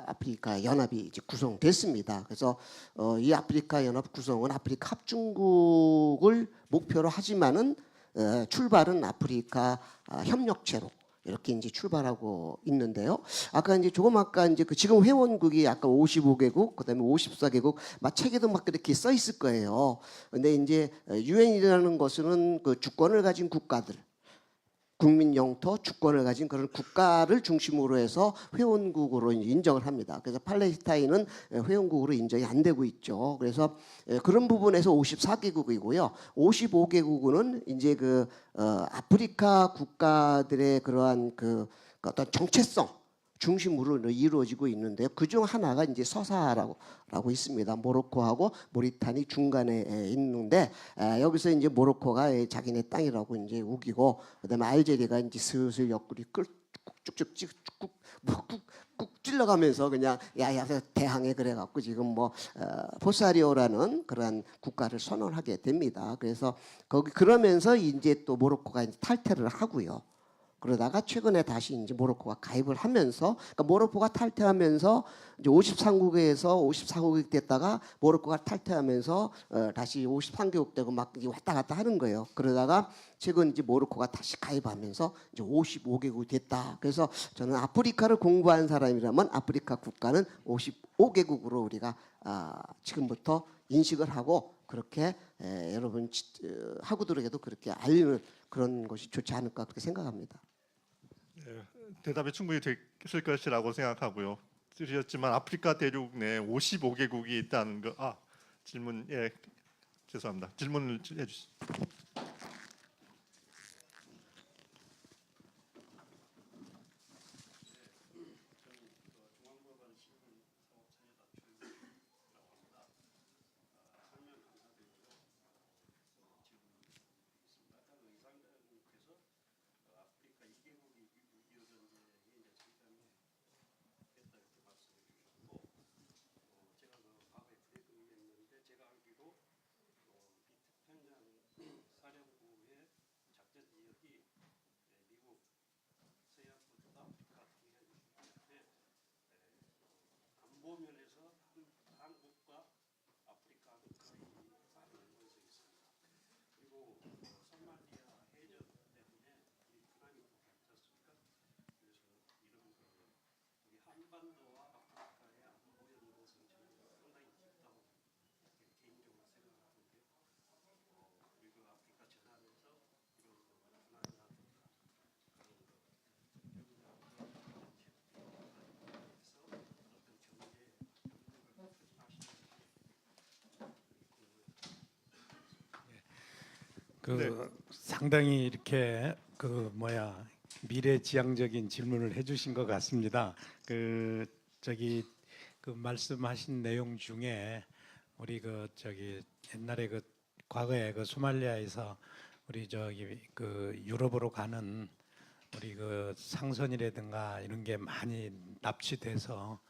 아프리카 연합이 이제 구성됐습니다. 그래서 이 아프리카 연합 구성은 아프리카 합중국을 목표로 하지만은 출발은 아프리카 협력체로 이렇게 이제 출발하고 있는데요. 아까 이제 그 지금 회원국이 아까 55개국, 그다음에 54개국, 막 책에도 막 그렇게 써 있을 거예요. 근데 이제 유엔이라는 것은 그 주권을 가진 국가들, 국민 영토 주권을 가진 그런 국가를 중심으로 해서 회원국으로 인정을 합니다. 그래서 팔레스타인은 회원국으로 인정이 안 되고 있죠. 그래서 그런 부분에서 54개국이고요. 55개국은 이제 그 아프리카 국가들의 그러한 그 어떤 정체성 중심으로 이루어지고 있는데요. 그중 하나가 이제 서사하라고 있습니다. 모로코하고 모리타니 중간에 있는데 여기서 이제 모로코가 자기네 땅이라고 이제 우기고 그다음에 알제리가 이제 슬슬 옆구리 쭉쭉쭉 꾹 찔러가면서 그냥 야야 대항해 그래갖고 지금 뭐 포사리오라는 그러한 국가를 선언하게 됩니다. 그래서 그러면서 이제 또 모로코가 이제 탈퇴를 하고요. 그러다가 최근에 다시 이제 모로코가 가입을 하면서, 그러니까 모로코가 탈퇴하면서 이제 53국에서 54국이 됐다가 모로코가 탈퇴하면서 다시 53개국 되고 막 왔다 갔다 하는 거예요. 그러다가 최근 이제 모로코가 다시 가입하면서 이제 55개국이 됐다. 그래서 저는 아프리카를 공부한 사람이라면 아프리카 국가는 55개국으로 우리가 지금부터 인식을 하고 그렇게 여러분 학우들에게도 그렇게 알리는 그런 것이 좋지 않을까 그렇게 생각합니다. 대답이 충분히 됐을 것이라고 생각하고요. 드렸지만 아프리카 대륙 내 55개국이 있다는 거. 질문 죄송합니다. 질문을 해주시죠. 상당히 이렇게 미래지향적인 질문을 해주신 것 같습니다. 그 말씀하신 내용 중에 우리 옛날에 과거에 소말리아에서 우리 유럽으로 가는 우리 상선이라든가 이런 게 많이 납치돼서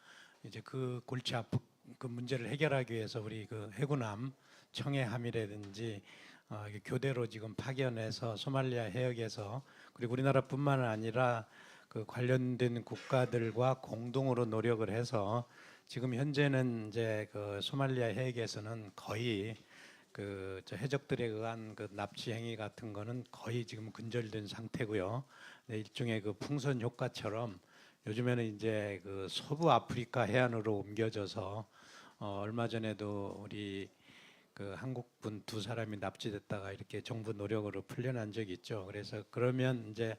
이제 그 골치 아픈 그 문제를 해결하기 위해서 우리 해군함 청해함이라든지 교대로 지금 파견해서 소말리아 해역에서 그리고 우리나라뿐만 아니라 그 관련된 국가들과 공동으로 노력을 해서 지금 현재는 이제 소말리아 해역에서는 거의 해적들에 의한 납치 행위 같은 거는 거의 지금 근절된 상태고요. 일종의 풍선 효과처럼 요즘에는 이제 서부 아프리카 해안으로 옮겨져서 얼마 전에도 우리 한국분 2사람이 납치됐다가 이렇게 정부 노력으로 풀려난 적이 있죠. 그래서 그러면 이제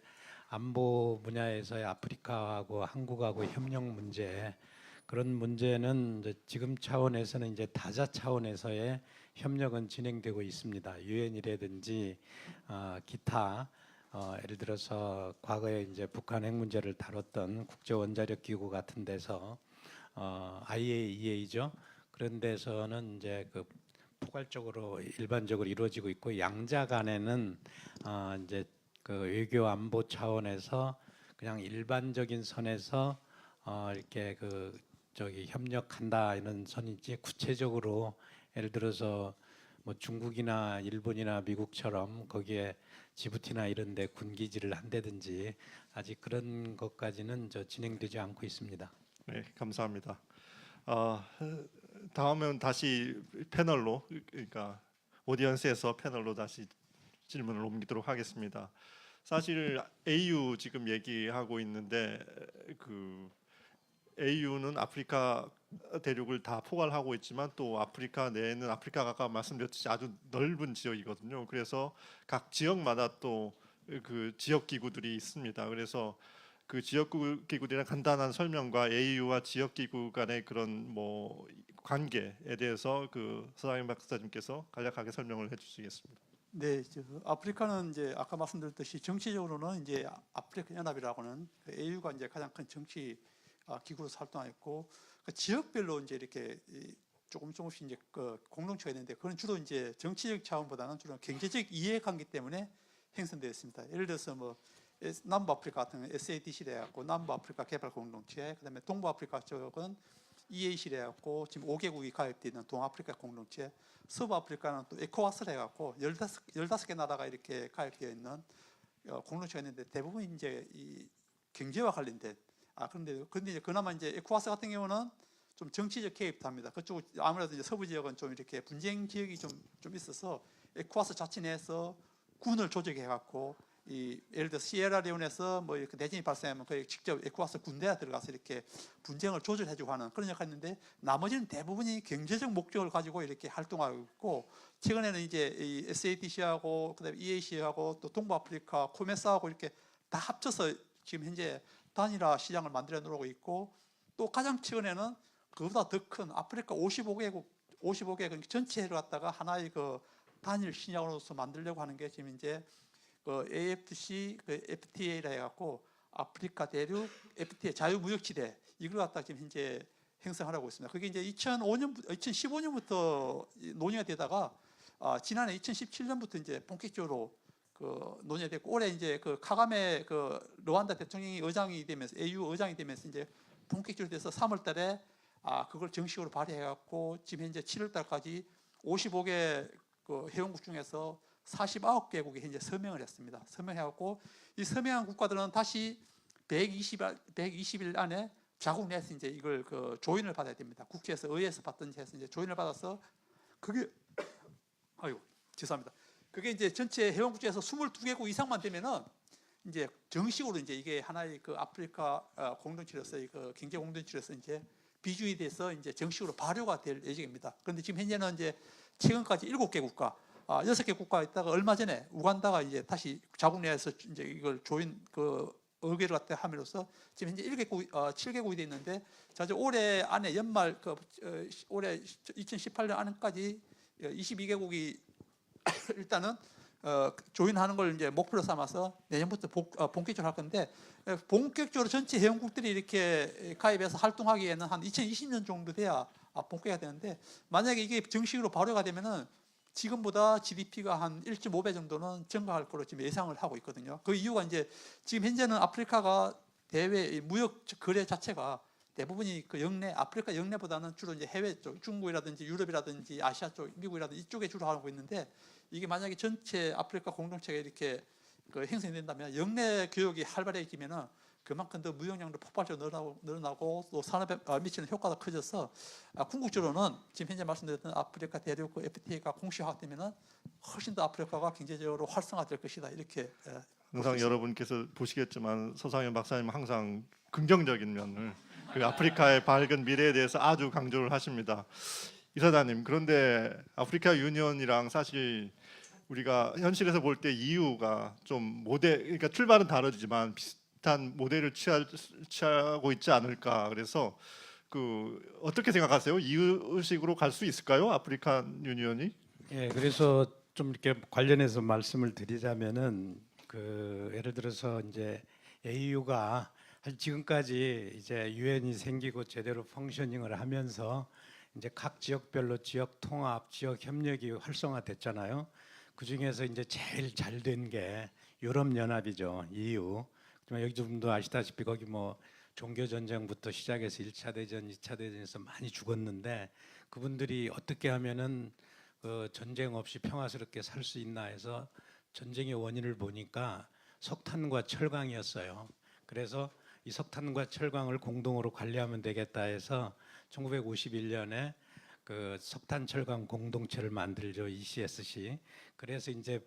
안보 분야에서의 아프리카하고 한국하고 협력 문제, 그런 문제는 이제 지금 차원에서는 이제 다자 차원에서의 협력은 진행되고 있습니다. 유엔이라든지 기타 예를 들어서 과거에 이제 북한 핵 문제를 다뤘던 국제 원자력 기구 같은 데서 IAEA죠. 그런 데서는 이제 그 포괄적으로 일반적으로 이루어지고 있고 양자 간에는 이제 그 외교 안보 차원에서 그냥 일반적인 선에서 이렇게 그 저기 협력한다 이런 선이지 구체적으로 예를 들어서 뭐 중국이나 일본이나 미국처럼 거기에 지부티나 이런 데 군기지를 한다든지 아직 그런 것까지는 진행되지 않고 있습니다. 네, 감사합니다. 다음은 다시 패널로, 그러니까 오디언스에서 패널로 다시 질문을 옮기도록 하겠습니다. 사실 AU 지금 얘기하고 있는데 그 AU는 아프리카 대륙을 다 포괄하고 있지만 또 아프리카 내에는 아프리카가 아까 말씀드렸듯이 아주 넓은 지역이거든요. 그래서 각 지역마다 또 그 지역 기구들이 있습니다. 그래서 그 지역 기구들의 간단한 설명과 AU와 지역 기구 간의 그런 뭐 관계에 대해서 그 서상현 박사님께서 간략하게 설명을 해주시겠습니다. 네, 아프리카는 이제 아까 말씀드렸듯이 정치적으로는 이제 아프리카 연합이라고는 그 AU가 이제 가장 큰 정치 기구로서 활동했고 그 지역별로 이제 이렇게 조금씩 이제 그 공동체가 있는데 그건 주로 이제 정치적 차원보다는 주로 경제적 이해관계 때문에 형성되어 있습니다. 예를 들어서 뭐 남부아프리카 같은 SADC라 해갖고 남부아프리카 개발공동체, 그다음에 동부아프리카 쪽은 EAC라 해갖고 지금 5개국이 가입되어 있는 동아프리카 공동체, 서부아프리카는 또 에코와스라 해갖고 15개 나라가 이렇게 가입되어 있는 공동체가 있는데 대부분 이제 이 경제와 관련된 그런데 이제 그나마 이제 에코와스 같은 경우는 좀 정치적 개입도 합니다. 그쪽 아무래도 이제 서부 지역은 좀 이렇게 분쟁 지역이 좀 있어서 에코와스 자체 내에서 군을 조직해갖고 예를 들어 시에라레온에서 뭐 이렇게 내전이 발생하면 거의 직접 에코와스 군대가 들어가서 이렇게 분쟁을 조절해주고 하는 그런 역할을 했는데 나머지는 대부분이 경제적 목적을 가지고 이렇게 활동하고 있고 최근에는 이제 이 SADC하고 그다음에 EAC하고 또 동부아프리카 코메사하고 이렇게 다 합쳐서 지금 현재 단일화 시장을 만들어 놓고 있고 또 가장 최근에는 그보다 더 큰 아프리카 55개국 전체를 갖다가 하나의 그 단일 시장으로서 만들려고 하는 게 지금 이제 그 AFC, 그 FTA라 해갖고 아프리카 대륙 FTA 자유무역지대 이걸 갖다 지금 현재 형성하려고 있습니다. 그게 이제 2015년부터 논의가 되다가 지난해 2017년부터 이제 본격적으로 그 논의가 됐고 올해 이제 그 카가메 그 르완다 대통령이 의장이 되면서 AU 의장이 되면서 이제 본격적으로 돼서 3월달에 그걸 정식으로 발의해갖고 지금 현재 7월달까지 55개 그 회원국 중에서 49개국이 현재 서명을 했습니다. 서명해갖고 이 서명한 국가들은 다시 120일 안에 자국 내에서 이제 이걸 그 조인을 받아야 됩니다. 국회에서 의회에서 받든지 해서 이제 조인을 받아서 그게 죄송합니다. 그게 이제 전체 회원국 중에서 22개국 이상만 되면은 이제 정식으로 이제 이게 하나의 그 아프리카 공동체로서 그 경제 공동체로서 이제 비준이 돼서 이제 정식으로 발효가 될 예정입니다. 그런데 지금 현재는 이제 최근까지 7개 국가, 6개 국가가 있다가 얼마 전에 우간다가 이제 다시 자국 내에서 이제 이걸 조인 그 의결을 갖다 함으로써 지금 현재 7개국이 돼 있는데 자 올해 안에 연말 올해 2018년 안까지 22개국이 일단은 조인하는 걸 이제 목표로 삼아서 내년부터 본격적으로 할 건데 본격적으로 전체 회원국들이 이렇게 가입해서 활동하기에는 한 2020년 정도 돼야 본격화가 되는데 만약에 이게 정식으로 발효가 되면은 지금보다 GDP가 한 1.5배 정도는 증가할 거로 지금 예상을 하고 있거든요. 그 이유가 이제 지금 현재는 아프리카가 대외 무역 거래 자체가 대부분이 그 영내 아프리카 영내보다는 주로 이제 해외 쪽 중국이라든지 유럽이라든지 아시아 쪽 미국이라든지 이쪽에 주로 하고 있는데 이게 만약에 전체 아프리카 공동체가 이렇게 그 형성된다면 영내 교역이 활발해지면은 그만큼 더 무역량도 폭발적으로 늘어나고 또 산업에 미치는 효과가 커져서 궁극적으로는 지금 현재 말씀드렸던 아프리카 대륙 그 FTA가 공식화되면은 훨씬 더 아프리카가 경제적으로 활성화될 것이다 이렇게. 항상 여러분께서 보시겠지만 서상현 박사님 항상 긍정적인 면을 그 아프리카의 밝은 미래에 대해서 아주 강조를 하십니다. 이사장님, 그런데 아프리카 유니언이랑 사실 우리가 현실에서 볼 때 EU가 좀 그러니까 출발은 다르지만 비슷한 모델을 취하고 있지 않을까. 그래서 어떻게 생각하세요? 이유식으로 갈 수 있을까요? 아프리칸 유니언이? 예, 그래서 좀 이렇게 관련해서 말씀을 드리자면은 예를 들어서 이제 AU가 지금까지 이제 유엔이 생기고 제대로 펑셔닝을 하면서 이제 각 지역별로 지역 통합, 지역 협력이 활성화됐잖아요. 그 중에서 이제 제일 잘 된 게 유럽 연합이죠, EU. 여기 좀도 아시다시피 거기 뭐 종교 전쟁부터 시작해서 1차 대전, 2차 대전에서 많이 죽었는데 그분들이 어떻게 하면은 전쟁 없이 평화스럽게 살 수 있나 해서 전쟁의 원인을 보니까 석탄과 철강이었어요. 그래서 이 석탄과 철강을 공동으로 관리하면 되겠다 해서 1951년에 그 석탄 철강 공동체를 만들죠, ECSC. 그래서 이제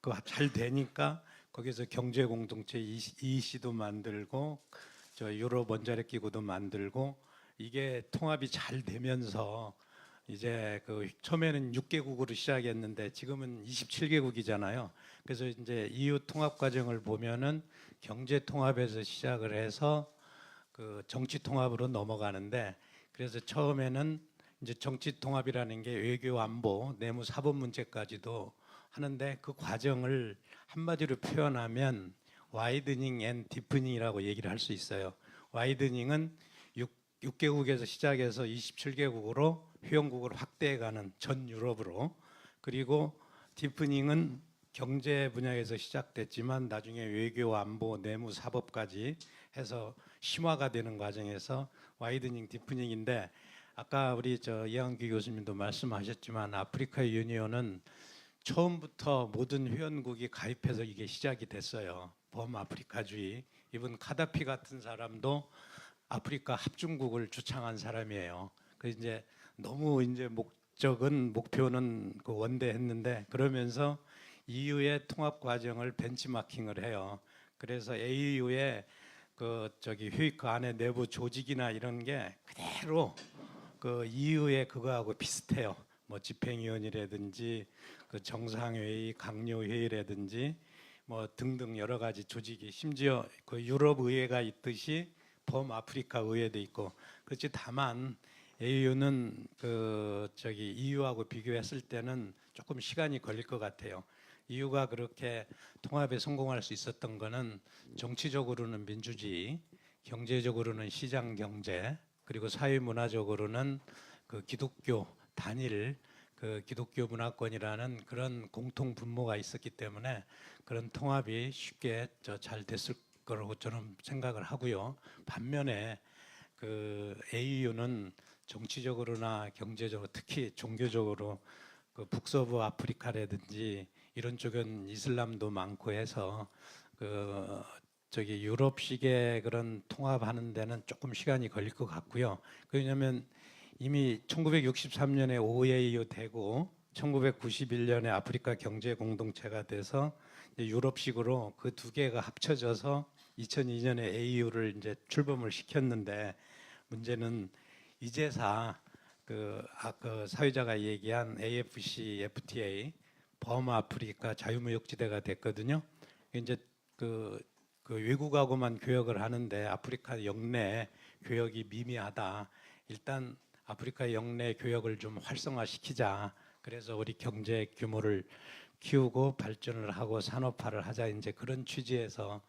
그 잘 되니까 거기서 경제 공동체 EEC도 만들고 저 유럽 원자력 기구도 만들고 이게 통합이 잘 되면서 이제 그 처음에는 6개국으로 시작했는데 지금은 27개국이잖아요. 그래서 이제 EU 통합 과정을 보면은 경제 통합에서 시작을 해서 그 정치 통합으로 넘어가는데 그래서 처음에는 이제 정치 통합이라는 게 외교 안보, 내무 사법 문제까지도 하는데 그 과정을 한마디로 표현하면 와이드닝 앤 디프닝이라고 얘기를 할 수 있어요. 와이드닝은 6개국에서 시작해서 27개국으로 회원국을 확대해가는 전 유럽으로, 그리고 디프닝은 경제 분야에서 시작됐지만 나중에 외교, 안보, 내무, 사법까지 해서 심화가 되는 과정에서 와이드닝, 디프닝인데 아까 우리 이한규 교수님도 말씀하셨지만 아프리카 유니온은 처음부터 모든 회원국이 가입해서 이게 시작이 됐어요. 범아프리카주의. 이분 카다피 같은 사람도 아프리카 합중국을 주창한 사람이에요. 그 이제 너무 이제 목표는 그 원대했는데 그러면서 EU의 통합 과정을 벤치마킹을 해요. 그래서 AU의 그 안에 내부 조직이나 이런 게 그대로 그 EU의 그거하고 비슷해요. 뭐 집행위원이라든지 그 정상회의, 강요회의라든지 뭐 등등 여러 가지 조직이, 심지어 그 유럽 의회가 있듯이 범아프리카 의회도 있고. 그렇지, 다만 AU는 EU하고 비교했을 때는 조금 시간이 걸릴 것 같아요. EU가 그렇게 통합에 성공할 수 있었던 거는 정치적으로는 민주주의, 경제적으로는 시장 경제, 그리고 사회 문화적으로는 그 기독교 단일 그 기독교 문화권이라는 그런 공통 분모가 있었기 때문에 그런 통합이 쉽게 잘 됐을 거라고 저는 생각을 하고요. 반면에 그 AU는 정치적으로나 경제적으로, 특히 종교적으로 그 북서부 아프리카라든지 이런 쪽은 이슬람도 많고 해서 유럽식의 그런 통합하는 데는 조금 시간이 걸릴 것 같고요. 왜냐하면 이미 1963년에 OAU 되고 1991년에 아프리카 경제 공동체가 돼서 유럽식으로 그 두 개가 합쳐져서 2002년에 AU를 이제 출범을 시켰는데, 문제는 이제사 사회자가 얘기한 AFC, FTA 범아프리카 자유무역지대가 됐거든요. 이제 그 외국하고만 교역을 하는데 아프리카 영내 교역이 미미하다. 일단 아프리카 영내 교역을 좀 활성화시키자. 그래서 우리 경제 규모를 키우고 발전을 하고 산업화를 하자. 이제 그런 취지에서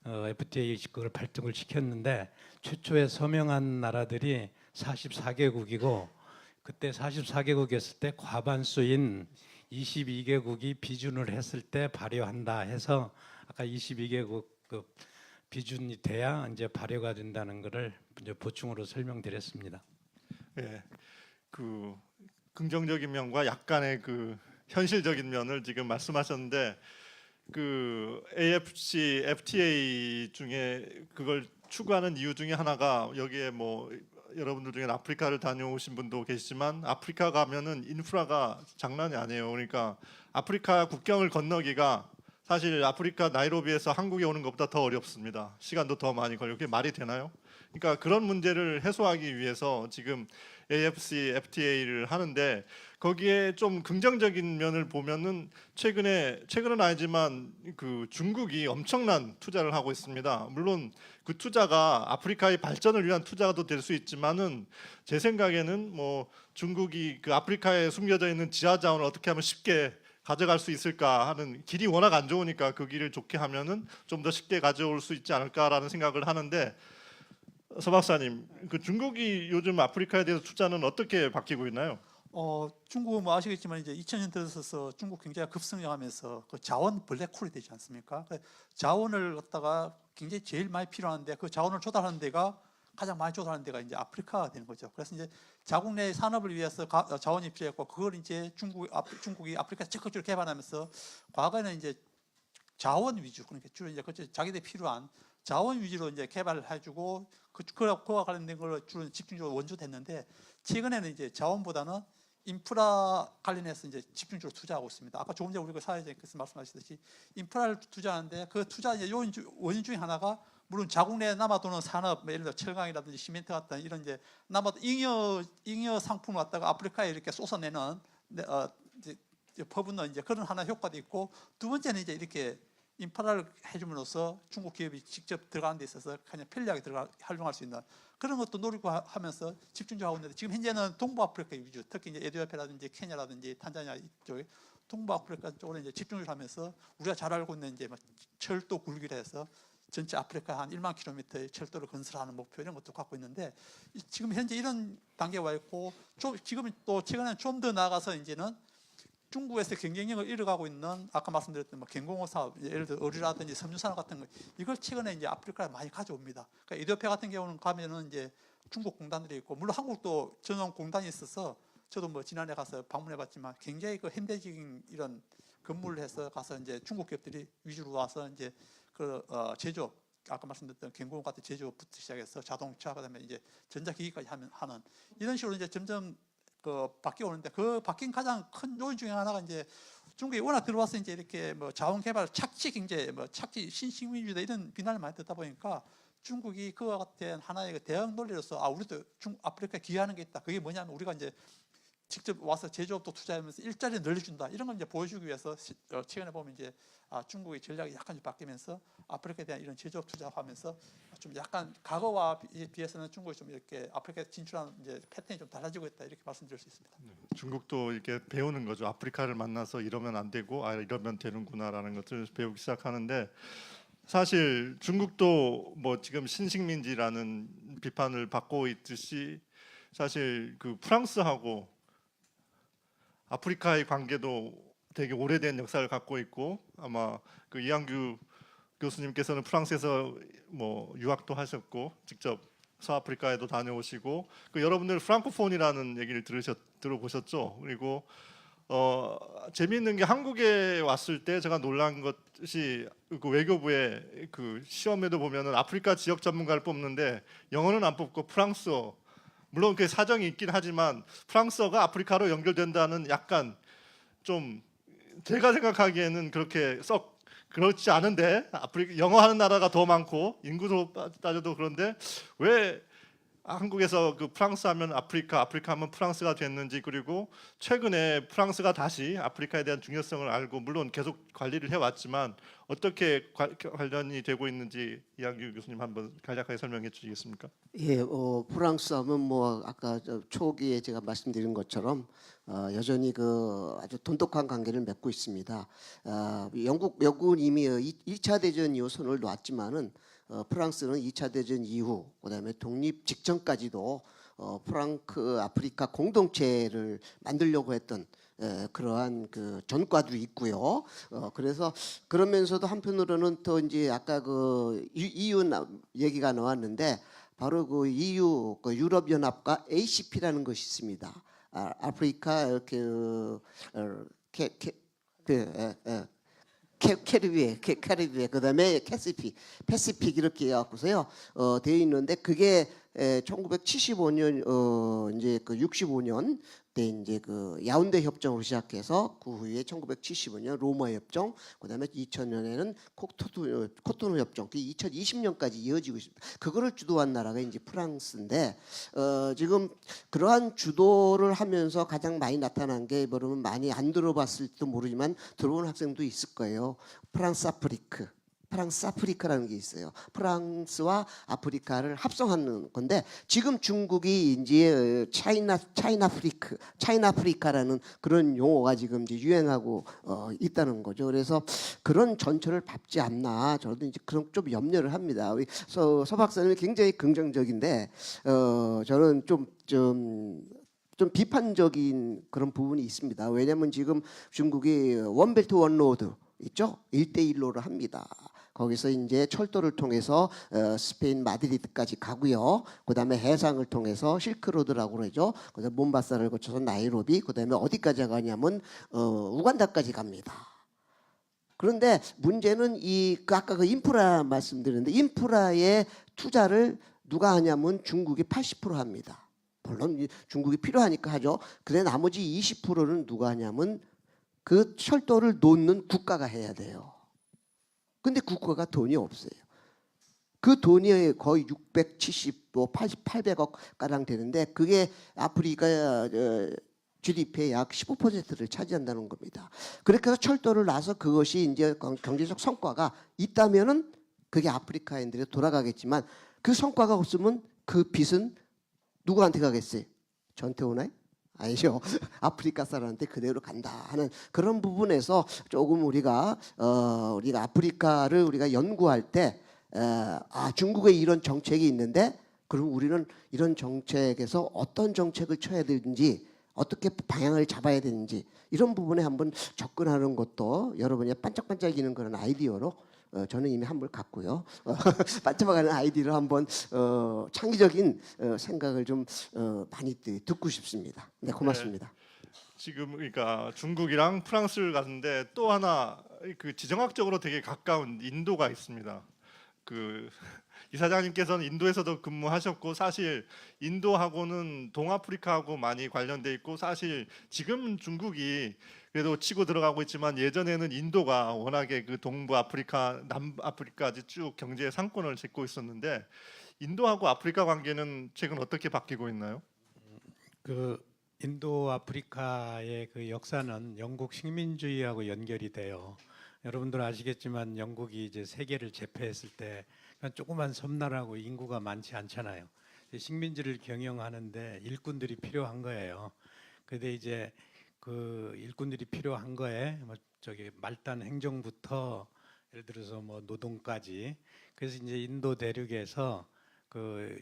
FTA 그걸 발등을 시켰는데 최초에 서명한 나라들이 44개국이고 그때 44개국이었을 때 과반수인 22개국이 비준을 했을 때 발효한다 해서 아까 22개국 그 비준이 돼야 이제 발효가 된다는 것을 이제 보충으로 설명드렸습니다. 예, 그 긍정적인 면과 약간의 그 현실적인 면을 지금 말씀하셨는데 그 AFC, FTA 중에 그걸 추구하는 이유 중에 하나가 여기에 뭐 여러분들 중에 아프리카를 다녀오신 분도 계시지만 아프리카 가면은 인프라가 장난이 아니에요. 그러니까 아프리카 국경을 건너기가 사실 아프리카 나이로비에서 한국에 오는 것보다 더 어렵습니다. 시간도 더 많이 걸리고. 그게 말이 되나요? 그러니까 그런 문제를 해소하기 위해서 지금 AFC, FTA를 하는데 거기에 좀 긍정적인 면을 보면은 최근은 아니지만 그 중국이 엄청난 투자를 하고 있습니다. 물론 그 투자가 아프리카의 발전을 위한 투자도 될 수 있지만은 제 생각에는 뭐 중국이 그 아프리카에 숨겨져 있는 지하 자원을 어떻게 하면 쉽게 가져갈 수 있을까 하는 길이 워낙 안 좋으니까 그 길을 좋게 하면은 좀 더 쉽게 가져올 수 있지 않을까라는 생각을 하는데 서 박사님, 그 중국이 요즘 아프리카에 대해서 투자는 어떻게 바뀌고 있나요? 중국은 뭐 아시겠지만 이제 2000년 들어서 중국 경제가 급성장하면서 그 자원 블랙홀이 되지 않습니까? 그 자원을 갖다가 굉장히 제일 많이 필요한데 그 자원을 조달하는 데가 가장 많이 조달하는 데가 이제 아프리카가 되는 거죠. 그래서 이제 자국 내 산업을 위해서 자원이 필요했고 그걸 이제 중국이 아프리카 적극적으로 개발하면서 과거에는 이제 자원 위주 그러니까 주로 이제 자기들 필요한 자원 위주로 이제 개발을 해주고 그와 관련된 걸 주로 집중적으로 원조됐는데 최근에는 이제 자원보다는 인프라 관련해서 이제 집중적으로 투자하고 있습니다. 아까 조금 전에 우리가 사회자께서 말씀하셨듯이 인프라를 투자하는데 그 투자 이제 원인 중에 하나가 물론 자국 내에 남아도는 산업, 예를 들어 철강이라든지 시멘트 같은 이런 이제 남아도 잉여 상품을 갖다가 아프리카에 이렇게 쏟아내는 이제 퍼붓는 이제 그런 하나 효과도 있고 두 번째는 이제 이렇게 인프라를 해줌으로써 중국 기업이 직접 들어가는 데 있어서 그냥 편리하게 활용할 수 있는 그런 것도 노리고 하면서 집중적으로 하고 있는데 지금 현재는 동부 아프리카 위주, 특히 이제 에티오피아라든지 케냐라든지 탄자니아 이쪽에 동부 아프리카 쪽으로 이제 집중을 하면서 우리가 잘 알고 있는 이제 철도 굴기를 해서 전체 아프리카 한 1만 킬로미터의 철도를 건설하는 목표 이런 것도 갖고 있는데 지금 현재 이런 단계에 와 있고 지금 또 최근에 좀 더 나아가서 이제는 중국에서 경쟁력을 잃어가고 있는 아까 말씀드렸던 뭐 경공업 사업, 예를 들어 의류라든지 섬유 산업 같은 거 이걸 최근에 이제 아프리카에 많이 가져옵니다. 그러니까 에티오피아 같은 경우는 가면은 이제 중국 공단들이 있고 물론 한국도 전용 공단이 있어서 저도 뭐 지난해 가서 방문해봤지만 굉장히 그 현대적인 이런 건물을 해서 가서 이제 중국 기업들이 위주로 와서 이제 그 제조업 아까 말씀드렸던 경공업 같은 제조업부터 시작해서 자동차 그다음에 이제 전자기기까지 하는 이런 식으로 이제 점점 그 바뀌어 오는데 그 바뀐 가장 큰 요인 중에 하나가 이제 중국이 워낙 들어와서 이제 이렇게 뭐 자원 개발 착취 경제 뭐 착취 신식민주의다 이런 비난을 많이 듣다 보니까 중국이 그와 같은 하나의 그 대응 논리로서 우리도 아프리카에 기여하는 게 있다. 그게 뭐냐면 우리가 이제 직접 와서 제조업도 투자하면서 일자리 늘려준다 이런 걸 이제 보여주기 위해서 최근에 보면 이제 중국의 전략이 약간 좀 바뀌면서 아프리카에 대한 이런 제조업 투자하면서 좀 약간 과거와 비해서는 중국이 좀 이렇게 아프리카에 진출하는 이제 패턴이 좀 달라지고 있다 이렇게 말씀드릴 수 있습니다. 중국도 이렇게 배우는 거죠. 아프리카를 만나서 이러면 안 되고 이러면 되는구나라는 것을 배우기 시작하는데 사실 중국도 뭐 지금 신식민지라는 비판을 받고 있듯이 사실 그 프랑스하고 아프리카의 관계도 되게 오래된 역사를 갖고 있고 아마 그 이한규 교수님께서는 프랑스에서 뭐 유학도 하셨고 직접 서아프리카에도 다녀오시고 그 여러분들 프랑코폰이라는 얘기를 들어보셨죠? 그리고 재미있는 게 한국에 왔을 때 제가 놀란 것이 그 외교부의 그 시험에도 보면은 아프리카 지역 전문가를 뽑는데 영어는 안 뽑고 프랑스어 물론 그 사정이 있긴 하지만 프랑스어가 아프리카로 연결된다는 약간 좀 제가 생각하기에는 그렇게 썩 그렇지 않은데 영어 하는 나라가 더 많고 인구로 따져도 그런데 왜 한국에서 그 프랑스 하면 아프리카 하면 프랑스가 됐는지 그리고 최근에 프랑스가 다시 아프리카에 대한 중요성을 알고 물론 계속 관리를 해왔지만 어떻게 관련이 되고 있는지 이한규 교수님 한번 간략하게 설명해 주시겠습니까? 예, 프랑스 하면 뭐 아까 초기에 제가 말씀드린 것처럼 여전히 그 아주 돈독한 관계를 맺고 있습니다. 영국 명군 이미 2차 대전 이후 손을 놨지만은 프랑스는 2차 대전 이후 그다음에 독립 직전까지도 프랑크 아프리카 공동체를 만들려고 했던 그러한 그 전과도 있고요. 그래서 그러면서도 한편으로는 또 이제 아까 그 EU 얘기가 나왔는데 바로 그 EU 그 유럽 연합과 ACP라는 것이 있습니다. 아프리카 이렇게 캐리비에 그다음에 패시픽 이렇게 해갖고서요 되어 있는데 그게 1975년 이제 그 65년 그때 이제 그 야운데 협정으로 시작해서 그 후에 1975년 로마 협정, 그다음에 2000년에는 코토누 협정, 그 2020년까지 이어지고 있습니다. 그거를 주도한 나라가 이제 프랑스인데 지금 그러한 주도를 하면서 가장 많이 나타난 게 여러분 많이 안 들어봤을지도 모르지만 들어본 학생도 있을 거예요. 프랑스 아프리카라는 게 있어요. 프랑스와 아프리카를 합성하는 건데 지금 중국이 이제 차이나프리카라는 그런 용어가 지금 이제 유행하고 있다는 거죠. 그래서 그런 전철을 밟지 않나 저도 이제 그런 좀 염려를 합니다. 우리 서 박사님이 굉장히 긍정적인데 저는 좀 비판적인 그런 부분이 있습니다. 왜냐하면 지금 중국이 원벨트 원로드 있죠? 1대1로를 합니다. 거기서 이제 철도를 통해서 스페인 마드리드까지 가고요. 그다음에 해상을 통해서 실크로드라고 그러죠. 그다음에 몬바사를 거쳐서 나이로비, 그다음에 어디까지 가냐면 우간다까지 갑니다. 그런데 문제는 아까 그 인프라 말씀드렸는데 인프라의 투자를 누가 하냐면 중국이 80% 합니다. 물론 중국이 필요하니까 하죠. 근데 나머지 20%는 누가 하냐면 그 철도를 놓는 국가가 해야 돼요. 근데 국가가 돈이 없어요. 그 돈이 거의 670, 800억 가량 되는데 그게 아프리카 GDP의 약 15%를 차지한다는 겁니다. 그렇게 해서 철도를 놔서 그것이 이제 경제적 성과가 있다면은 그게 아프리카인들이 돌아가겠지만 그 성과가 없으면 그 빚은 누구한테 가겠어요? 저한테 오나요? 아니죠. 아프리카 사람한테 그대로 간다 하는 그런 부분에서 조금 우리가 아프리카를 우리가 연구할 때 중국에 이런 정책이 있는데 그럼 우리는 이런 정책에서 어떤 정책을 쳐야 되는지 어떻게 방향을 잡아야 되는지 이런 부분에 한번 접근하는 것도 여러분이 반짝반짝이는 그런 아이디어로 저는 이미 한 번 갖고요. 반짝반짝하는 아이디어로 한번 창의적인 생각을 좀 많이 듣고 싶습니다. 네, 고맙습니다. 네, 지금 그러니까 중국이랑 프랑스를 갔는데 또 하나 그 지정학적으로 되게 가까운 인도가 있습니다. 그 이사장님께서는 인도에서도 근무하셨고 사실 인도하고는 동아프리카하고 많이 관련돼 있고 사실 지금 중국이 그래도 치고 들어가고 있지만 예전에는 인도가 워낙에 그 동부 아프리카, 남아프리카까지 쭉 경제의 상권을 짚고 있었는데 인도하고 아프리카 관계는 최근 어떻게 바뀌고 있나요? 그 인도 아프리카의 그 역사는 영국 식민주의하고 연결이 돼요. 여러분들 아시겠지만 영국이 이제 세계를 제패했을 때 그냥 조그만 섬나라고 인구가 많지 않잖아요. 식민지를 경영하는데 일꾼들이 필요한 거예요. 근데 이제 그 일꾼들이 필요한 거에 뭐 저기 말단 행정부터 예를 들어서 뭐 노동까지 그래서 이제 인도 대륙에서 그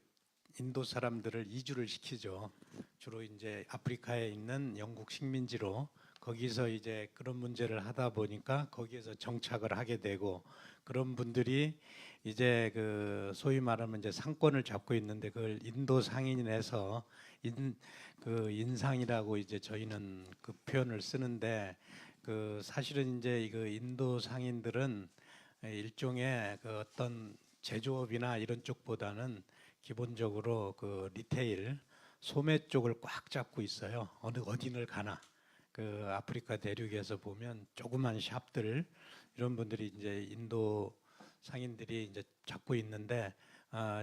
인도 사람들을 이주를 시키죠. 주로 이제 아프리카에 있는 영국 식민지로 거기서 이제 그런 문제를 하다 보니까 거기에서 정착을 하게 되고 그런 분들이 이제 그 소위 말하면 이제 상권을 잡고 있는데 그걸 인도 상인에서 그 인상이라고 이제 저희는 그 표현을 쓰는데 그 사실은 이제 그 인도 상인들은 일종의 그 어떤 제조업이나 이런 쪽보다는 기본적으로 그 리테일 소매 쪽을 꽉 잡고 있어요. 어디를 가나 그 아프리카 대륙에서 보면 조그만 샵들 이런 분들이 이제 인도 상인들이 이제 잡고 있는데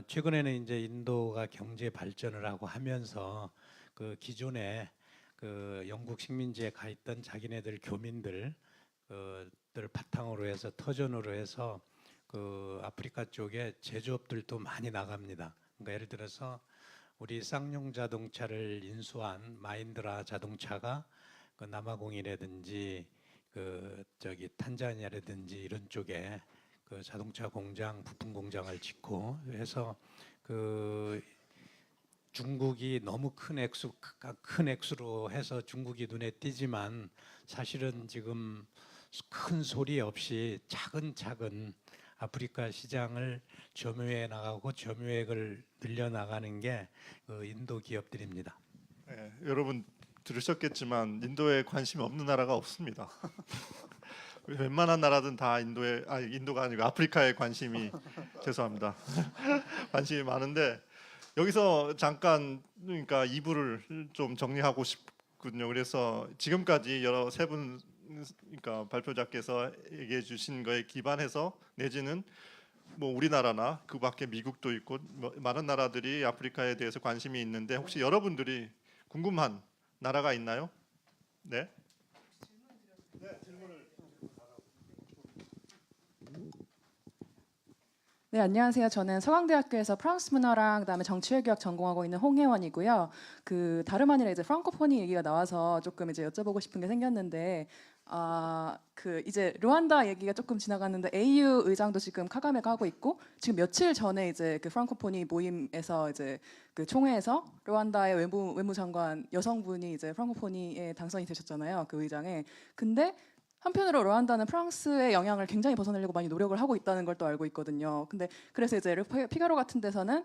최근에는 이제 인도가 경제 발전을 하고 하면서 그 기존에 그 영국 식민지에 가 있던 자기네들 교민들 들 바탕으로 해서 터전으로 해서 그 아프리카 쪽에 제조업들도 많이 나갑니다. 그러니까 예를 들어서 우리 쌍용 자동차를 인수한 마힌드라 자동차가 그 남아공이라든지 그 저기 탄자니아라든지 이런 쪽에 그 자동차 공장, 부품 공장을 짓고 해서 그 중국이 너무 큰 액수로 해서 중국이 눈에 띄지만 사실은 지금 큰 소리 없이 차근차근 아프리카 시장을 점유해 나가고 점유액을 늘려 나가는 게 그 인도 기업들입니다. 네, 여러분 들으셨겠지만 인도에 관심이 없는 나라가 없습니다. 웬만한 나라든 다 인도가 아니고 아프리카에 관심이 죄송합니다. 관심이 많은데 여기서 잠깐 그러니까 2부를 좀 정리하고 있군요. 그래서 지금까지 여러 세 분 그러니까 발표자께서 얘기해 주신 거에 기반해서 내지는 뭐 우리나라나 그 밖에 미국도 있고 뭐 많은 나라들이 아프리카에 대해서 관심이 있는데 혹시 여러분들이 궁금한 나라가 있나요? 네. 네, 안녕하세요. 저는 서강대학교에서 프랑스 문화랑 그다음에 정치외교학 전공하고 있는 홍혜원이고요. 그 다름 아니라 이제 프랑코포니 얘기가 나와서 조금 이제 여쭤보고 싶은 게 생겼는데, 그 이제 르완다 얘기가 조금 지나갔는데 AU 의장도 지금 카가메가 하고 있고, 지금 며칠 전에 이제 그 프랑코포니 모임에서 이제 그 총회에서 르완다의 외무장관 여성분이 이제 프랑코포니에 당선이 되셨잖아요. 그 의장에. 근데 한편으로 르완다는 프랑스의 영향을 굉장히 벗어내려고 많이 노력을 하고 있다는 걸 또 알고 있거든요. 근데 그래서 이제 피가로 같은 데서는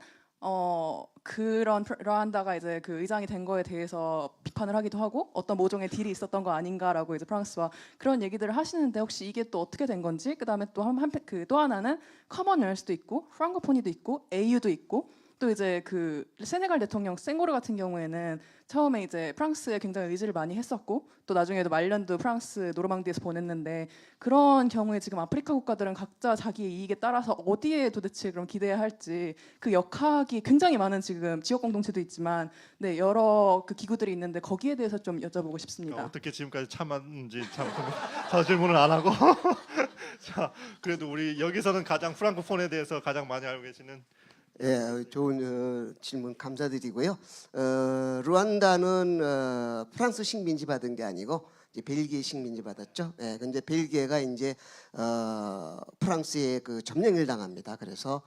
그런 르완다가 이제 그 의장이 된 거에 대해서 비판을 하기도 하고 어떤 모종의 딜이 있었던 거 아닌가라고 이제 프랑스와 그런 얘기들을 하시는데 혹시 이게 또 어떻게 된 건지 그다음에 또 하나는 커먼웰스도 있고 프랑코포니도 있고 AU도 있고 또 이제 그 세네갈 대통령 생고르 같은 경우에는 처음에 이제 프랑스에 굉장히 의지를 많이 했었고 또 나중에도 말년도 프랑스 노르망디에서 보냈는데 그런 경우에 지금 아프리카 국가들은 각자 자기의 이익에 따라서 어디에 도대체 그럼 기대해야 할지 그 역학이 굉장히 많은 지금 지역 공동체도 있지만 네 여러 그 기구들이 있는데 거기에 대해서 좀 여쭤보고 싶습니다. 어떻게 지금까지 참았는지 참 저 질문을 안 하고 자 그래도 우리 여기서는 가장 프랑코폰에 대해서 가장 많이 알고 계시는 예, 좋은 질문 감사드리고요. 르완다는 프랑스 식민지 받은 게 아니고 이제 벨기에 식민지 받았죠. 예, 근데 벨기에가 이제 프랑스의 그 점령을 당합니다. 그래서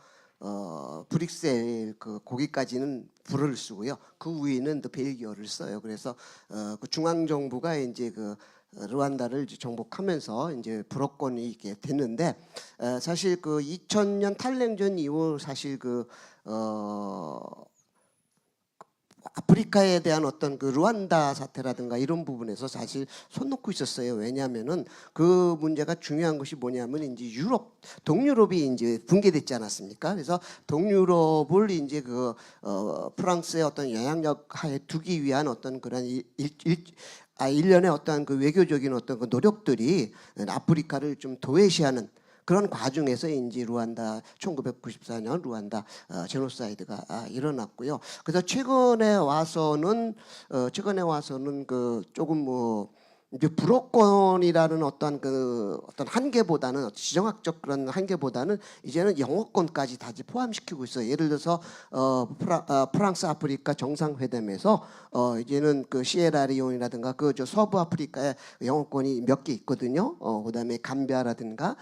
브릭셀 그 거기까지는 불어를 쓰고요. 그 위에는 또 벨기어를 써요. 그래서 그 중앙 정부가 이제 그 르완다를 이제 정복하면서 이제 불어권이 이게 됐는데 사실 그 2000년 탈냉전 이후 사실 그 아프리카에 대한 어떤 그 르완다 사태라든가 이런 부분에서 사실 손 놓고 있었어요. 왜냐하면은 그 문제가 중요한 것이 뭐냐면 이제 동유럽이 이제 붕괴됐지 않았습니까? 그래서 동유럽을 이제 그 프랑스의 어떤 영향력 하에 두기 위한 어떤 그런 일련의 어떤 그 외교적인 어떤 그 노력들이 아프리카를 좀 도외시하는 그런 과정에서 이제 르완다 1994년 르완다 제노사이드가 일어났고요. 그래서 최근에 와서는 그 조금 뭐 이제 불어권이라는 어떤 한계보다는 지정학적 그런 한계보다는 이제는 영어권까지 다 포함시키고 있어요. 예를 들어서 프랑스 아프리카 정상회담에서 이제는 그 시에라리온이라든가 그 서부 아프리카에 영어권이 몇 개 있거든요. 그다음에 감비아라든가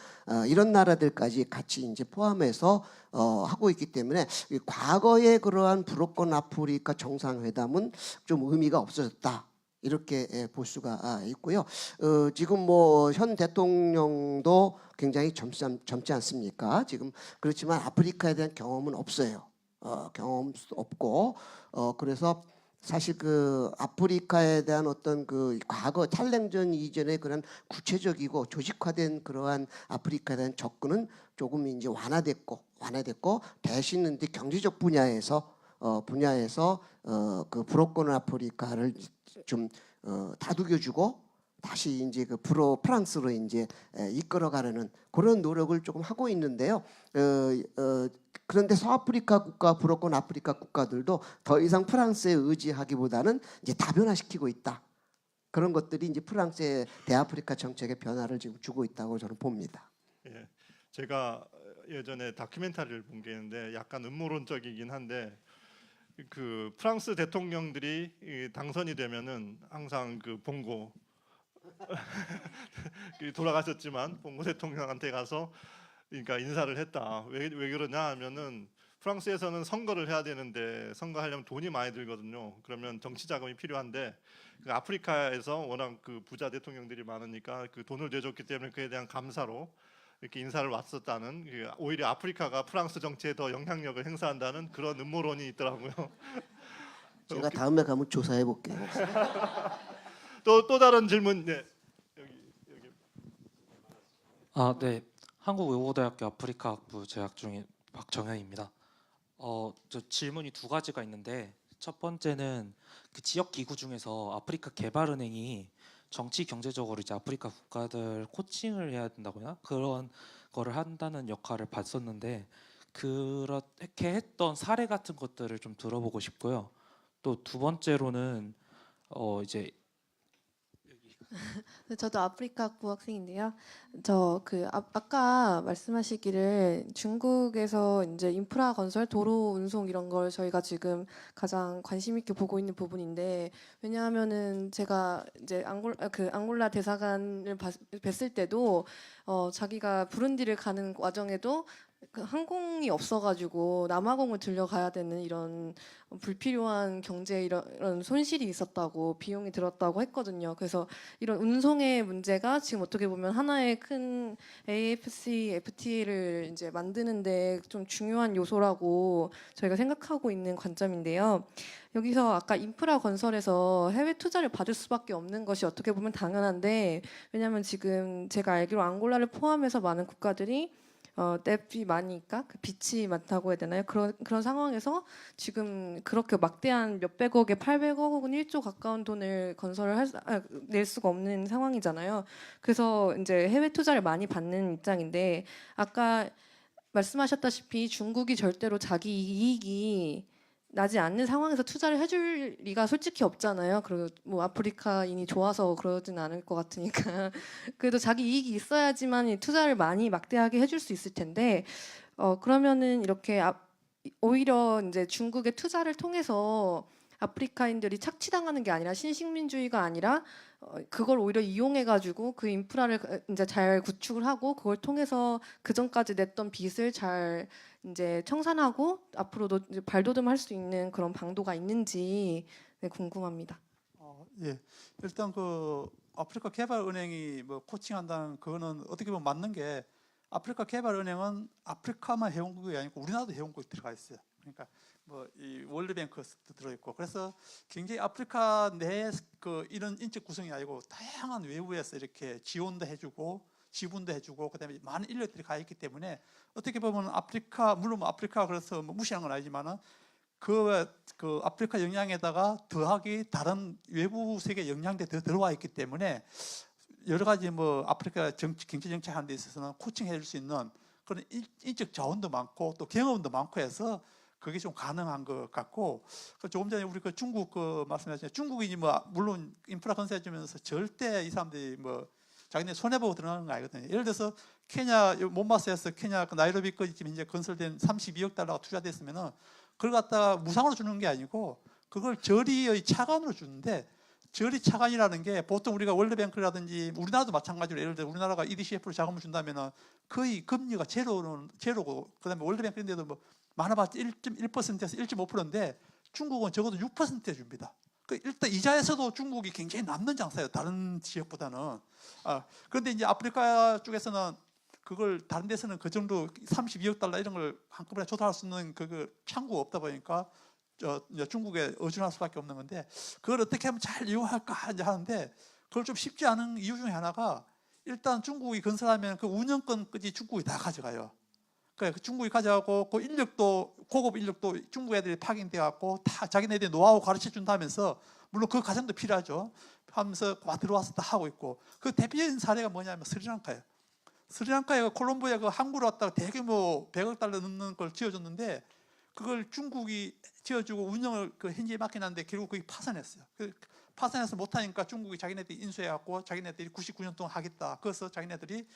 이런 나라들까지 같이 이제 포함해서 하고 있기 때문에 과거의 그러한 불어권 아프리카 정상회담은 좀 의미가 없어졌다. 이렇게 볼 수가 있고요. 지금 뭐 현 대통령도 굉장히 젊지 않습니까? 지금 그렇지만 아프리카에 대한 경험은 없어요. 경험도 없고 그래서 사실 그 아프리카에 대한 어떤 그 과거 탈냉전 이전의 그런 구체적이고 조직화된 그러한 아프리카에 대한 접근은 조금 이제 완화됐고 대신 이제 경제적 분야에서 그 불어권 아프리카를 좀 다독여주고 다시 이제 그 프랑스로 이제 이끌어가려는 그런 노력을 조금 하고 있는데요. 그런데 서아프리카 국가, 불어권 아프리카 국가들도 더 이상 프랑스에 의지하기보다는 이제 다변화시키고 있다. 그런 것들이 이제 프랑스의 대아프리카 정책의 변화를 지금 주고 있다고 저는 봅니다. 예, 제가 예전에 다큐멘터리를 본 게 있는데 약간 음모론적이긴 한데 그 프랑스 대통령들이 당선이 되면은 항상 그 봉고 돌아가셨지만 봉고 대통령한테 가서 그러니까 인사를 했다. 왜 그러냐 하면은 프랑스에서는 선거를 해야 되는데 선거하려면 돈이 많이 들거든요. 그러면 정치 자금이 필요한데 그 아프리카에서 워낙 그 부자 대통령들이 많으니까 그 돈을 내줬기 때문에 그에 대한 감사로 이렇게 인사를 왔었다는 오히려 아프리카가 프랑스 정치에 더 영향력을 행사한다는 그런 음모론이 있더라고요. 제가 다음에 가면 조사해 볼게요. 또 다른 질문 네. 여기. 네. 한국외국어대학교 아프리카학부 재학 중인 박정현입니다. 저 질문이 두 가지가 있는데 첫 번째는 그 지역 기구 중에서 아프리카 개발은행이 정치 경제적으로 이제 아프리카 국가들 코칭을 해야 된다고요? 그런 거를 한다는 역할을 봤었는데 그렇게 했던 사례 같은 것들을 좀 들어보고 싶고요. 또 두 번째로는 이제 저도 아프리카고 학생인데요. 저 그 아까 말씀하시기를 중국에서 이제 인프라 건설, 도로 운송 이런 걸 저희가 지금 가장 관심 있게 보고 있는 부분인데 왜냐하면은 제가 이제 앙골라 대사관을 뵀을 때도 자기가 부룬디를 가는 과정에도 그 항공이 없어가지고 남아공을 들려가야 되는 이런 불필요한 경제 이런 손실이 있었다고 비용이 들었다고 했거든요. 그래서 이런 운송의 문제가 지금 어떻게 보면 하나의 큰 AFC, FTA를 이제 만드는데 좀 중요한 요소라고 저희가 생각하고 있는 관점인데요. 여기서 아까 인프라 건설에서 해외 투자를 받을 수밖에 없는 것이 어떻게 보면 당연한데 왜냐하면 지금 제가 알기로 앙골라를 포함해서 많은 국가들이 뎁이 많으니까 그 빚이 많다고 해야 되나요? 그런 상황에서 지금 그렇게 막대한 몇백억에 800억 혹은 1조 가까운 돈을 낼 수가 없는 상황이잖아요. 그래서 이제 해외 투자를 많이 받는 입장인데 아까 말씀하셨다시피 중국이 절대로 자기 이익이 나지 않는 상황에서 투자를 해줄 리가 솔직히 없잖아요. 그리고 뭐 아프리카인이 좋아서 그러진 않을 것 같으니까 그래도 자기 이익이 있어야지만 투자를 많이 막대하게 해줄 수 있을 텐데 그러면은 이렇게 오히려 이제 중국의 투자를 통해서 아프리카인들이 착취당하는 게 아니라 신식민주의가 아니라 그걸 오히려 이용해가지고 그 인프라를 이제 잘 구축을 하고 그걸 통해서 그 전까지 냈던 빚을 잘 이제 청산하고 앞으로도 이제 발돋움할 수 있는 그런 방도가 있는지 궁금합니다. 예. 일단 그 아프리카 개발은행이 뭐 코칭한다는 그거는 어떻게 보면 맞는 게 아프리카 개발은행은 아프리카만 회원국이 아니고 우리나라도 회원국이 들어가 있어요. 그러니까 뭐 이 월드뱅크도 들어있고 그래서 굉장히 아프리카 내 그 이런 인적 구성이 아니고 다양한 외부에서 이렇게 지원도 해주고 지분도 해주고 그다음에 많은 인력들이 가 있기 때문에 어떻게 보면 아프리카 물론 뭐 아프리카 그래서 뭐 무시하는 건 아니지만은 그 아프리카 영향에다가 더하기 다른 외부 세계 영향들이 더 들어와 있기 때문에 여러 가지 뭐 아프리카 경제 정책하는 데 있어서는 코칭해 줄 수 있는 그런 인적 자원도 많고 또 경험도 많고 해서 그게 좀 가능한 것 같고 조금 전에 우리 그 중국 그 말씀하셨잖아요. 중국이 뭐 물론 인프라 건설해 주면서 절대 이 사람들이 뭐 자기네 손해 보고 들어가는 거 아니거든요. 예를 들어서 케냐 몬바사에서 케냐 그 나이로비까지 지금 이제 건설된 32억 달러가 투자됐으면은 그걸 갖다가 무상으로 주는 게 아니고 그걸 저리의 차관으로 주는데 저리 차관이라는 게 보통 우리가 월드뱅크라든지 우리나라도 마찬가지로 예를 들어 우리나라가 EDCF로 자금을 준다면은 거의 금리가 제로고 그다음에 월드뱅크인데도 뭐 많아봤자 1.1%에서 1.5%인데 중국은 적어도 6%에 줍니다. 일단 이자에서도 중국이 굉장히 남는 장사예요. 다른 지역보다는. 그런데 이제 아프리카 쪽에서는 그걸 다른 데서는 그 정도 32억 달러 이런 걸 한꺼번에 조달할 수 있는 그 창구가 없다 보니까 중국에 의존할 수밖에 없는 건데 그걸 어떻게 하면 잘 이용할까 이제 하는데 그걸 좀 쉽지 않은 이유 중에 하나가 일단 중국이 건설하면 그 운영권까지 중국이 다 가져가요. 그러니까 중국이 가져가고 그 인력도 고급 인력도 중국 애들이 파견돼 갖고 다 자기네들이 노하우 가르쳐 준다면서 물론 그 과정도 필요하죠. 하면서 들어와서 다 하고 있고 그 대표적인 사례가 뭐냐면 스리랑카예요. 스리랑카에 콜롬보에 그 항구를 왔다가 대규모 100억 달러 넣는 걸 지어줬는데 그걸 중국이 지어주고 운영을 그 현지에 맡겨놨는데 결국 그게 파산했어요. 파산해서 못하니까 중국이 자기네들이 인수해갖고 자기네들이 99년 동안 하겠다. 그래서 자기네들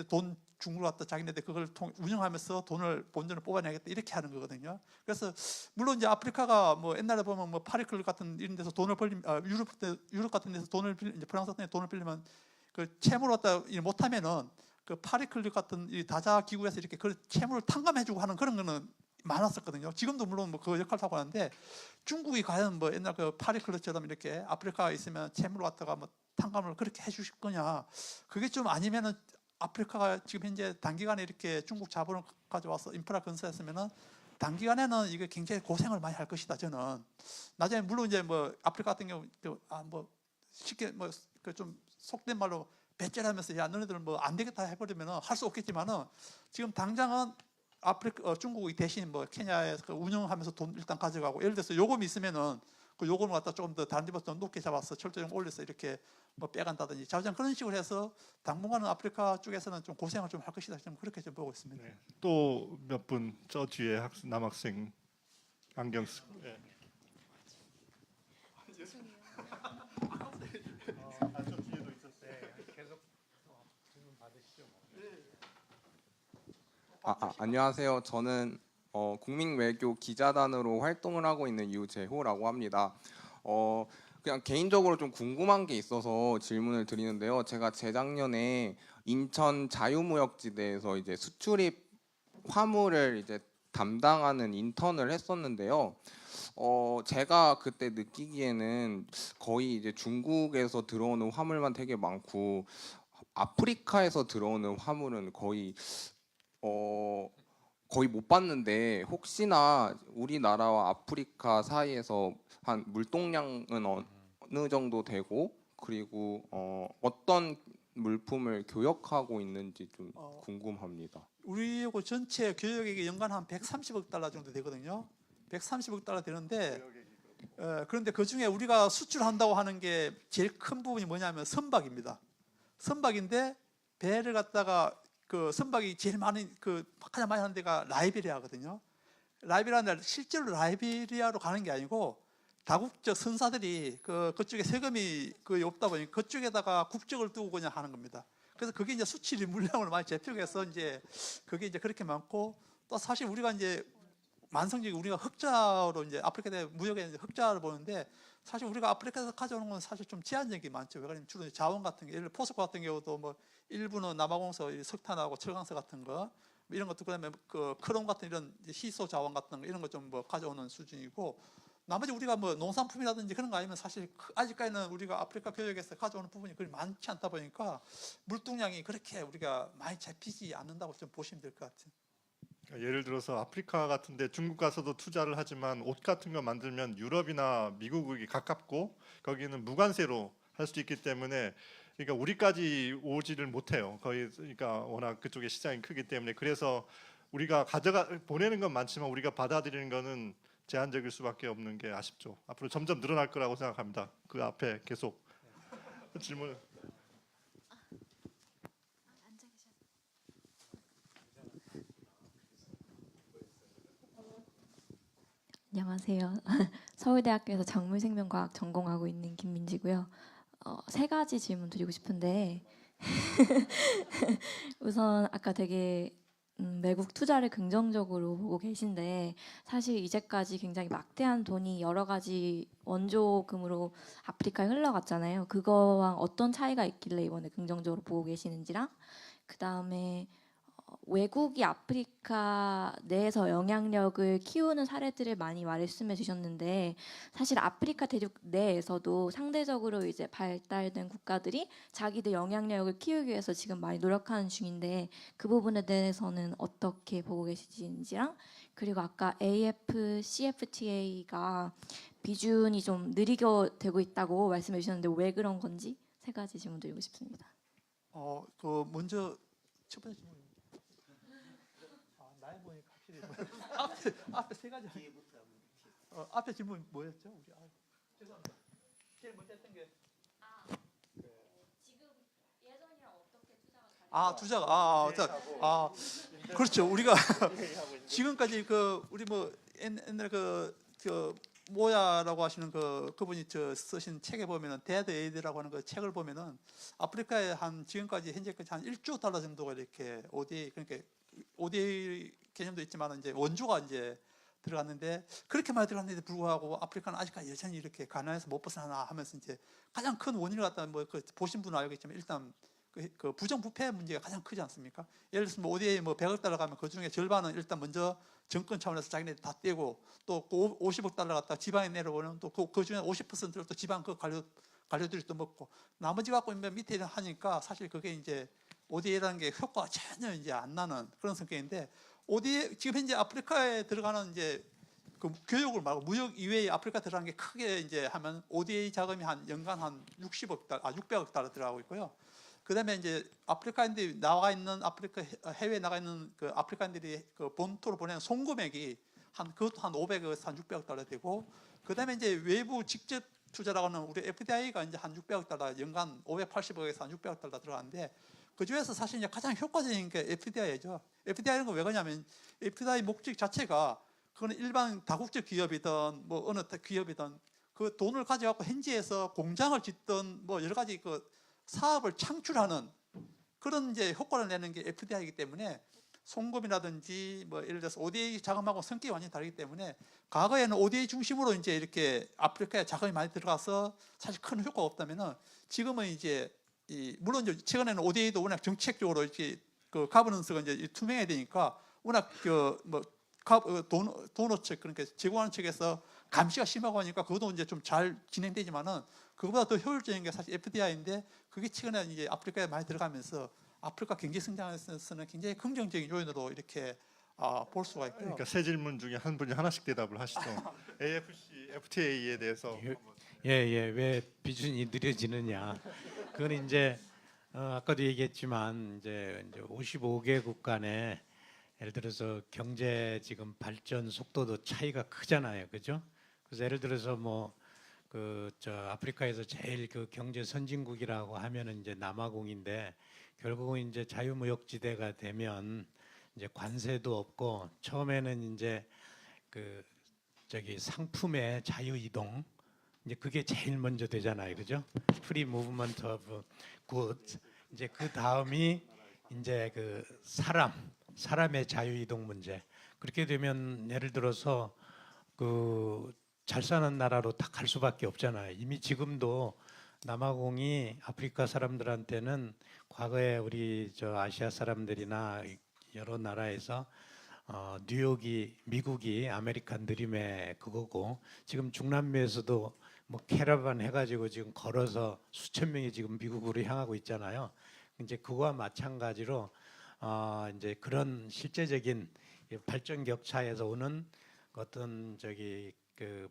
돈 중국으로 왔다 자기네들 그걸 운영하면서 본전을 뽑아내겠다 이렇게 하는 거거든요. 그래서 물론 이제 아프리카가 뭐 옛날에 보면 뭐 파리클 같은 이런 데서 돈을 빌리면 유럽 같은 데서 이제 프랑스 같은 데 돈을 빌리면 그 채무를 갖다 못하면은 그 파리클 같은 이 다자 기구에서 이렇게 그 채무를 탕감해주고 하는 그런 거는 많았었거든요. 지금도 물론 뭐 그 역할을 하고 하는데 중국이 과연 뭐 옛날 그 파리클처럼 이렇게 아프리카에 있으면 채무를 갖다가 뭐 탕감을 그렇게 해주실 거냐? 그게 좀 아니면은 아프리카가 지금 현재 단기간에 이렇게 중국 자본을 가져와서 인프라 건설했으면은 단기간에는 이게 굉장히 고생을 많이 할 것이다. 저는 나중에 물론 이제 뭐 아프리카 같은 경우 뭐 쉽게 뭐 그 좀 속된 말로 배째라면서 야 너네들 뭐 안 되겠다 해버리면은 할 수 없겠지만은 지금 당장은 중국이 대신 뭐 케냐에서 그 운영하면서 돈 일단 가져가고, 예를 들어서 요금이 있으면은 그 요금을 갖다 조금 더 다른 데보다 더 높게 잡아서 철도용 올려서 이렇게 뭐 빼간다든지 자주장 그런 식으로 해서 당분간은 아프리카 쪽에서는 좀 고생을 좀 할 것이다, 좀 그렇게 좀 보고 있습니다. 네. 또 몇 분 저 뒤에 남학생 안경 쓰고. 네. 저 뒤에도 있었어요. 계속 질문 받으시죠. 안녕하세요. 저는 국민외교 기자단으로 활동을 하고 있는 유재호라고 합니다. 그냥 개인적으로 좀 궁금한 게 있어서 질문을 드리는데요. 제가 재작년에 인천 자유무역지대에서 이제 수출입 화물을 이제 담당하는 인턴을 했었는데요. 제가 그때 느끼기에는 거의 이제 중국에서 들어오는 화물만 되게 많고 아프리카에서 들어오는 화물은 거의 못 봤는데, 혹시나 우리나라와 아프리카 사이에서 한 물동량은 어느 정도 되고, 그리고 어떤 물품을 교역하고 있는지 좀 궁금합니다. 우리하고 전체 교역액이 연간 한 130억 달러 정도 되거든요. 130억 달러 되는데, 그런데 그 중에 우리가 수출한다고 하는 게 제일 큰 부분이 뭐냐면 선박입니다. 선박인데 배를 갖다가 그 선박이 제일 많은 가장 많이 하는 데가 라이베리아거든요. 라이베리아는 실제로 라이베리아로 가는 게 아니고 다국적 선사들이 그쪽에 세금이 거의 없다 보니 그쪽에다가 국적을 두고 그냥 하는 겁니다. 그래서 그게 이제 수출이 물량으로 많이 재표해서 이제 그게 이제 그렇게 많고, 또 사실 우리가 이제 만성적인 우리가 흑자로 이제 아프리카 대 무역에 이제 흑자를 보는데, 사실 우리가 아프리카에서 가져오는 건 사실 좀 제한적이 많죠. 왜냐하면 주로 자원 같은 게, 예를 들어 포스코 같은 경우도 뭐 일부는 남아공서 석탄하고 철강서 같은 거 이런 것도, 그다음에 그 크롬 같은 이런 희소 자원 같은 거 이런 거 좀 뭐 가져오는 수준이고, 나머지 우리가 뭐 농산품이라든지 그런 거 아니면 사실 아직까지는 우리가 아프리카 교역에서 가져오는 부분이 그리 많지 않다 보니까 물동량이 그렇게 우리가 많이 잡히지 않는다고 좀 보시면 될 것 같아요. 예를 들어서 아프리카 같은데 중국 가서도 투자를 하지만 옷 같은 거 만들면 유럽이나 미국이 가깝고 거기는 무관세로 할 수 있기 때문에, 그러니까 우리까지 오지를 못해요. 거의, 그러니까 워낙 그쪽에 시장이 크기 때문에. 그래서 우리가 보내는 건 많지만 우리가 받아들이는 거는 제한적일 수밖에 없는 게 아쉽죠. 앞으로 점점 늘어날 거라고 생각합니다. 그 앞에 계속 질문. 안녕하세요. 서울대학교에서 정밀생명과학 전공하고 있는 김민지고요. 세 가지 질문 드리고 싶은데 우선 아까 되게 외국 투자를 긍정적으로 보고 계신데, 사실 이제까지 굉장히 막대한 돈이 여러 가지 원조금으로 아프리카에 흘러갔잖아요. 그거와 어떤 차이가 있길래 이번에 긍정적으로 보고 계시는지랑, 그 다음에 외국이 아프리카 내에서 영향력을 키우는 사례들을 많이 말씀해 주셨는데, 사실 아프리카 대륙 내에서도 상대적으로 이제 발달된 국가들이 자기들 영향력을 키우기 위해서 지금 많이 노력하는 중인데, 그 부분에 대해서는 어떻게 보고 계시는지랑, 그리고 아까 AFCFTA가 비준이 좀 느리게 되고 있다고 말씀해 주셨는데 왜 그런 건지 세 가지 질문 드리고 싶습니다. 먼저 첫 번째 질문. 나이 보니까 확실히 앞에 세 가지. 앞에 질문 뭐였죠? 우리 죄송합니다. 제일 먼저 했던 게 지금 예전이랑 어떻게 투자가 그렇죠. 우리가 지금까지 우리 뭐 옛날 모야라고 하시는 그분이 쓰신 책에 보면은 데드 에이드라고 하는 그 책을 보면은 아프리카에 지금까지 현재까지 한 1조 달러 정도가 이렇게 ODA, 그러니까 ODA 개념도 있지만 이제 원조가 이제 들어갔는데, 그렇게 많이 들어갔는데 불구하고 아프리카는 아직까지 여전히 이렇게 가난해서 못 벗어나나 하면서, 이제 가장 큰 원인을 갖다 보신 분은 알겠지만 일단 그 부정부패 문제가 가장 크지 않습니까? 예를 들어서 ODA 100억 달러 가면 그 중에 절반은 일단 먼저 정권 차원에서 자기네들 다 떼고, 또 50억 달러 갖다 지방에 내려오는, 또 그 중에 50%를 또 지방 관료들이 또 먹고, 나머지 갖고 밑에 하니까 사실 그게 이제 ODA라는 게 효과가 전혀 이제 안 나는 그런 성격인데, ODA 지금 현재 아프리카에 들어가는 이제 그 교육을 말고 무역 이외에 아프리카 들어가는 게 크게 이제 하면 ODA 자금이 연간 한 600억 달러 들어가고 있고요. 그다음에 이제 아프리카인들이 나와 있는 아프리카 해외에 나가 있는 그 아프리카인들이 그 본토로 보내는 송금액이 그것도 한 500억에서 한 600억 달러 되고, 그다음에 이제 외부 직접 투자라고 하는 우리 FDI가 이제 한 600억 달러 연간 580억에서 한 600억 달러 들어가는데, 그 중에서 사실 이제 가장 효과적인 게 FDI죠. FDI는 왜 그러냐면 FDI 목적 자체가 그거는 일반 다국적 기업이든 뭐 어느 기업이든 그 돈을 가져갖고 현지에서 공장을 짓든 뭐 여러 가지 그 사업을 창출하는 그런 이제 효과를 내는 게 FDI이기 때문에 송금이라든지 뭐 예를 들어서 ODA 자금하고 성격이 완전히 다르기 때문에 과거에는 ODA 중심으로 이제 이렇게 아프리카에 자금이 많이 들어가서 사실 큰 효과가 없다면은 지금은 이제 물론 이제 최근에는 ODA도 워낙 정책적으로 이렇게 그 가버넌스가 이제 투명해야 되니까 워낙 그뭐 도너 측 그러니까 제공하는 측에서 감시가 심하고 하니까 그것도 이제 좀 잘 진행되지만은 그거보다 더 효율적인 게 사실 FDI인데 그게 최근에 이제 아프리카에 많이 들어가면서 아프리카 경제 성장에서는 굉장히 긍정적인 요인으로 이렇게 볼 수가 있고요. 그러니까 세 질문 중에 한 분이 하나씩 대답을 하시죠. AFC, FTA에 대해서 왜 비준이 느려지느냐? 그건 이제 아까도 얘기했지만 이제 55개국 간에 예를 들어서 경제 지금 발전 속도도 차이가 크잖아요, 그죠? 그래서 예를 들어서 뭐 아프리카에서 제일 그 경제 선진국이라고 하면은 이제 남아공인데 결국은 이제 자유무역지대가 되면 이제 관세도 없고 처음에는 이제 상품의 자유 이동 이제 그게 제일 먼저 되잖아요, 그죠? Free movement of goods. 이제 그 다음이 이제 그 사람의 자유 이동 문제. 그렇게 되면 예를 들어서 잘 사는 나라로 다 갈 수밖에 없잖아요. 이미 지금도 남아공이 아프리카 사람들한테는 과거에 우리 아시아 사람들이나 여러 나라에서 뉴욕이 미국이 아메리칸 드림의 그거고 지금 중남미에서도 뭐 캐러반 해가지고 지금 걸어서 수천 명이 지금 미국으로 향하고 있잖아요. 이제 그거와 마찬가지로 이제 그런 실제적인 발전 격차에서 오는 어떤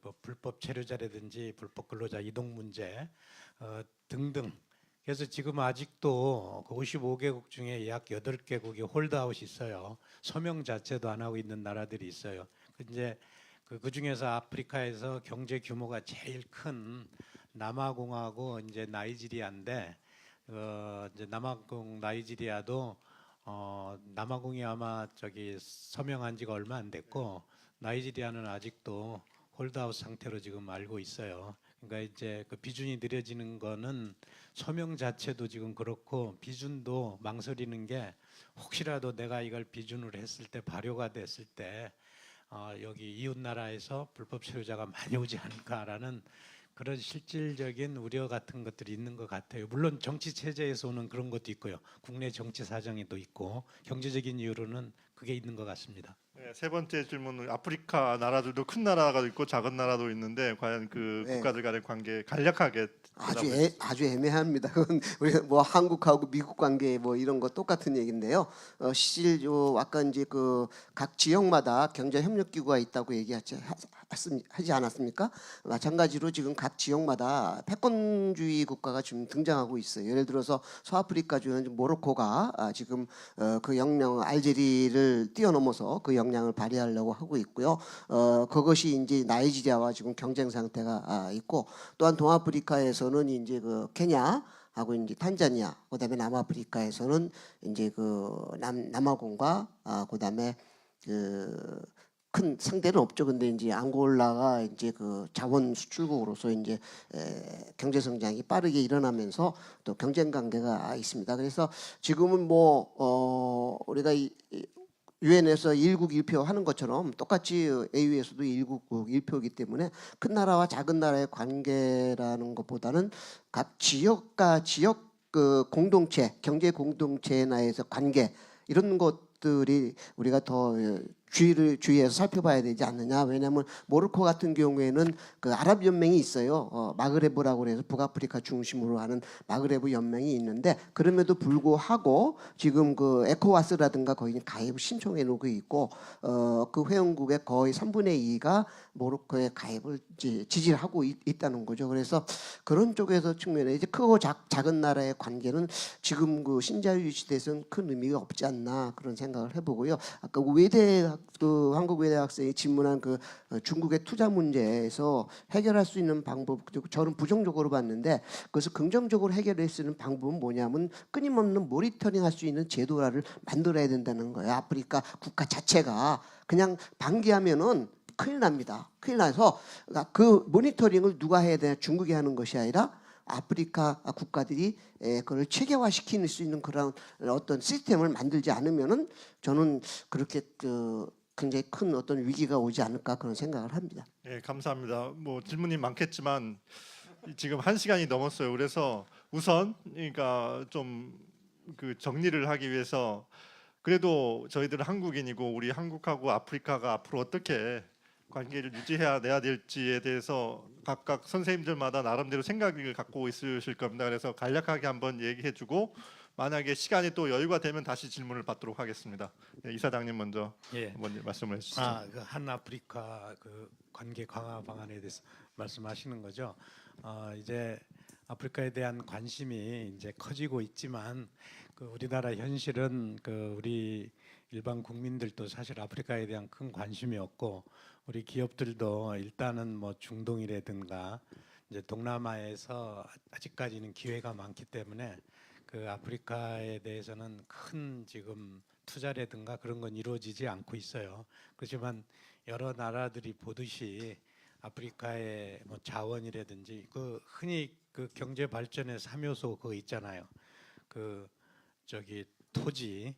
뭐 불법 체류자라든지 불법 근로자 이동 문제 등등. 그래서 지금 아직도 55개국 중에 약 8개국이 홀드아웃이 있어요. 서명 자체도 안 하고 있는 나라들이 있어요. 이제 그 중에서 아프리카에서 경제 규모가 제일 큰 남아공하고 이제 나이지리아인데 이제 남아공 나이지리아도 남아공이 아마 서명한 지가 얼마 안 됐고 나이지리아는 아직도 홀드아웃 상태로 지금 알고 있어요. 그러니까 이제 그 비준이 느려지는 거는 서명 자체도 지금 그렇고 비준도 망설이는 게 혹시라도 내가 이걸 비준으로 했을 때 발효가 됐을 때 여기 이웃 나라에서 불법 체류자가 많이 오지 않을까라는 그런 실질적인 우려 같은 것들이 있는 것 같아요. 물론 정치 체제에서 오는 그런 것도 있고요. 국내 정치 사정에도 있고 경제적인 이유로는 그게 있는 것 같습니다. 네, 세 번째 질문은 아프리카 나라들도 큰 나라가 있고 작은 나라도 있는데 과연 그 국가들 간의 관계 간략하게 아주 애매합니다. 그건 우리 뭐 한국하고 미국 관계 뭐 이런 거 똑같은 얘기인데요. 실질 아까 이제 각 지역마다 경제 협력 기구가 있다고 얘기하지 않았습니까? 마찬가지로 지금 각 지역마다 패권주의 국가가 지금 등장하고 있어요. 예를 들어서 서아프리카 중에 모로코가 지금 그 역량 알제리를 뛰어넘어서 그 역량을 발휘하려고 하고 있고요. 그것이 이제 나이지리아와 지금 경쟁 상태가 있고 또한 동아프리카에서는 이제 케냐하고 이제 탄자니아, 그다음에 남아프리카에서는 이제 남아공과 그다음에 큰 상대는 없죠. 근데 이제 앙골라가 이제 자원 수출국으로서 이제 경제 성장이 빠르게 일어나면서 또 경쟁 관계가 있습니다. 그래서 지금은 우리가 유엔에서 1국 1표 하는 것처럼 똑같이 AU에서도 1국 1표이기 때문에 큰 나라와 작은 나라의 관계라는 것보다는 각 지역과 지역 공동체, 경제 공동체 내에서 관계 이런 것들이 우리가 더 주의해서 살펴봐야 되지 않느냐. 왜냐하면 모로코 같은 경우에는 그 아랍 연맹이 있어요. 마그레브라고 해서 북아프리카 중심으로 하는 마그레브 연맹이 있는데 그럼에도 불구하고 지금 그 에코와스라든가 거기 가입 신청해 놓고 있고 그 회원국의 거의 3분의 2가 모로코의 가입을 지지를 하고 있다는 거죠. 그래서 그런 쪽에서 측면에 이제 크고 작은 나라의 관계는 지금 그 신자유주의 시대에서는 큰 의미가 없지 않나 그런 생각을 해보고요. 아까 그 한국 외대 학생이 질문한 그 중국의 투자 문제에서 해결할 수 있는 방법, 저는 부정적으로 봤는데 그것을 긍정적으로 해결할 수 있는 방법은 뭐냐면 끊임없는 모니터링할 수 있는 제도를 만들어야 된다는 거예요. 아프리카 국가 자체가 그냥 방기하면은 큰일 납니다. 큰일 나서 그 모니터링을 누가 해야 되냐, 중국이 하는 것이 아니라 아프리카 국가들이 그걸 체계화시킬 수 있는 그런 어떤 시스템을 만들지 않으면은 저는 그렇게 굉장히 큰 어떤 위기가 오지 않을까 그런 생각을 합니다. 네, 감사합니다. 뭐 질문이 많겠지만 지금 1시간이 넘었어요. 그래서 우선 그러니까 좀 그 정리를 하기 위해서 그래도 저희들은 한국인이고 우리 한국하고 아프리카가 앞으로 어떻게 관계를 유지해야 내야 될지에 대해서 각각 선생님들마다 나름대로 생각을 갖고 있으실 겁니다. 그래서 간략하게 한번 얘기해주고 만약에 시간이 또 여유가 되면 다시 질문을 받도록 하겠습니다. 네, 이사장님 먼저 한번 말씀을 해주시죠. 그 한아프리카 그 관계 강화 방안에 대해서 말씀하시는 거죠. 이제 아프리카에 대한 관심이 이제 커지고 있지만 그 우리나라 현실은 그 우리 일반 국민들도 사실 아프리카에 대한 큰 관심이 없고 우리 기업들도 일단은 뭐 중동이라든가 이제 동남아에서 아직까지는 기회가 많기 때문에 그 아프리카에 대해서는 큰 지금 투자라든가 그런 건 이루어지지 않고 있어요. 그렇지만 여러 나라들이 보듯이 아프리카의 뭐 자원이라든지 그 흔히 그 경제 발전의 3요소 그거 있잖아요. 그 저기 토지,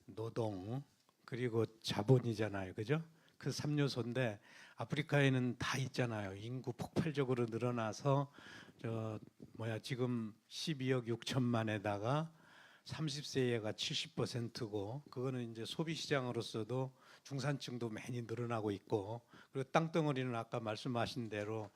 노동 그리고 자본이잖아요. 그죠? 그 3요소인데 아프리카에는 다 있잖아요. 인구 폭발적으로 늘어나서 지금 12억 6천만에다가 30세가 70%고 그거는 이제 소비 시장으로서도 중산층도 많이 늘어나고 있고 그리고 땅덩어리는 아까 말씀하신 대로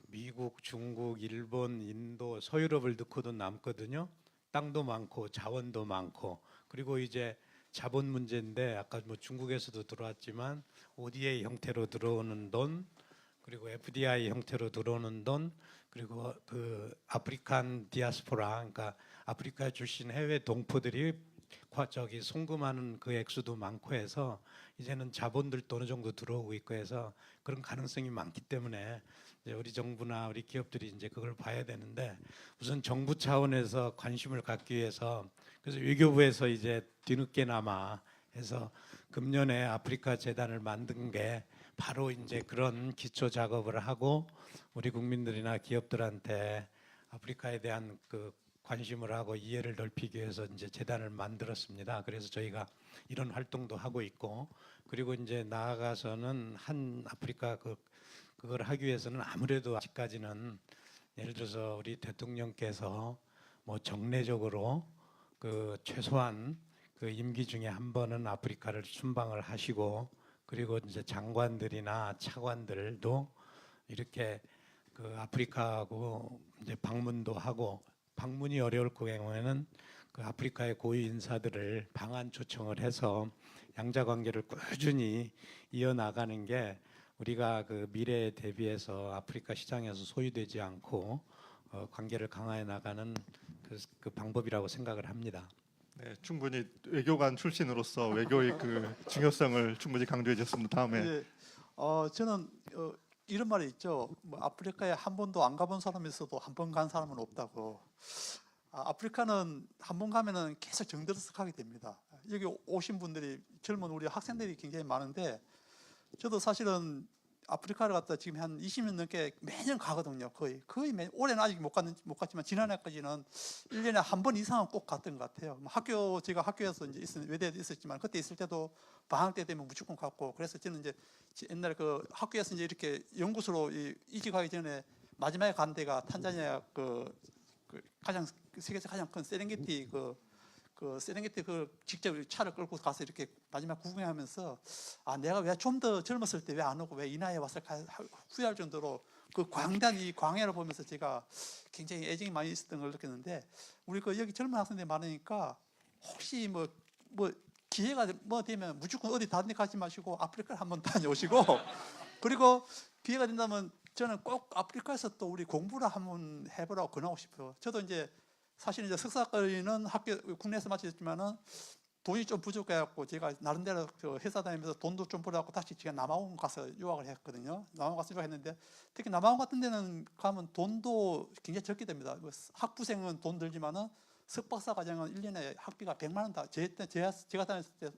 미국, 중국, 일본, 인도, 서유럽을 넣고도 남거든요. 땅도 많고 자원도 많고 그리고 이제 자본 문제인데 아까 뭐 중국에서도 들어왔지만 ODA 형태로 들어오는 돈 그리고 FDI 형태로 들어오는 돈 그리고 그 아프리칸 디아스포라 그러니까 아프리카 출신 해외 동포들이 송금하는 그 액수도 많고 해서 이제는 자본들도 어느 정도 들어오고 있고 해서 그런 가능성이 많기 때문에 이제 우리 정부나 우리 기업들이 이제 그걸 봐야 되는데 우선 정부 차원에서 관심을 갖기 위해서 그래서 외교부에서 이제 뒤늦게나마 해서 금년에 아프리카 재단을 만든 게 바로 이제 그런 기초 작업을 하고 우리 국민들이나 기업들한테 아프리카에 대한 그 관심을 하고 이해를 넓히기 위해서 이제 재단을 만들었습니다. 그래서 저희가 이런 활동도 하고 있고 그리고 이제 나아가서는 한 아프리카 그걸 하기 위해서는 아무래도 아직까지는 예를 들어서 우리 대통령께서 뭐 정례적으로 그 최소한 그 임기 중에 한 번은 아프리카를 순방을 하시고 그리고 이제 장관들이나 차관들도 이렇게 그 아프리카하고 이제 방문도 하고 방문이 어려울 경우에는 그 아프리카의 고위 인사들을 방한 초청을 해서 양자 관계를 꾸준히 이어나가는 게 우리가 그 미래에 대비해서 아프리카 시장에서 소유되지 않고 관계를 강화해 나가는 그 방법이라고 생각을 합니다. 네, 충분히 외교관 출신으로서 외교의 그 중요성을 충분히 강조해 주셨습니다. 다음에 네, 저는 이런 말이 있죠. 뭐 아프리카에 한 번도 안 가본 사람이 있어도 한 번 간 사람은 없다고. 아프리카는 한 번 가면은 계속 정들썩하게 됩니다. 여기 오신 분들이 젊은 우리 학생들이 굉장히 많은데 저도 사실은 아프리카를 갔다 지금 한 20년 넘게 매년 가거든요. 거의 올해는 아직 못 갔지만 지난해까지는 1년에 한 번 이상은 꼭 갔던 것 같아요. 제가 학교에서 이제 외대에도 있었지만 그때 있을 때도 방학 때 되면 무조건 갔고 그래서 저는 이제 옛날에 그 학교에서 이제 이렇게 연구소로 이직하기 전에 마지막에 간 데가 탄자니아 그 세계에서 가장 큰 세렝게티 그 그 세렝게티 그 직접 차를 끌고 가서 이렇게 마지막 구경하면서 아 내가 왜 좀 더 젊었을 때 왜 안 오고 왜 이 나이에 왔을까 후회할 정도로 그 광대한 이 광야를 보면서 제가 굉장히 애정이 많이 있었던 걸 느꼈는데 우리 그 여기 젊은 학생들이 많으니까 혹시 뭐 기회가 뭐 되면 무조건 어디 다른 데 가지 마시고 아프리카를 한번 다녀오시고 그리고 기회가 된다면 저는 꼭 아프리카에서 또 우리 공부를 한번 해보라고 권하고 싶어요. 저도 이제 사실 이제 석사까지는 학교 국내에서 마쳤지만은 돈이 좀 부족해갖고 제가 나름대로 그 회사 다니면서 돈도 좀 벌어갖고 다시 제가 남아공 가서 유학을 했거든요. 남아공 가서 유학했는데 특히 남아공 같은 데는 가면 돈도 굉장히 적게 됩니다. 학부생은 돈 들지만은 석박사 과정은 1년에 학비가 100만 원 다. 제가 다녔을 때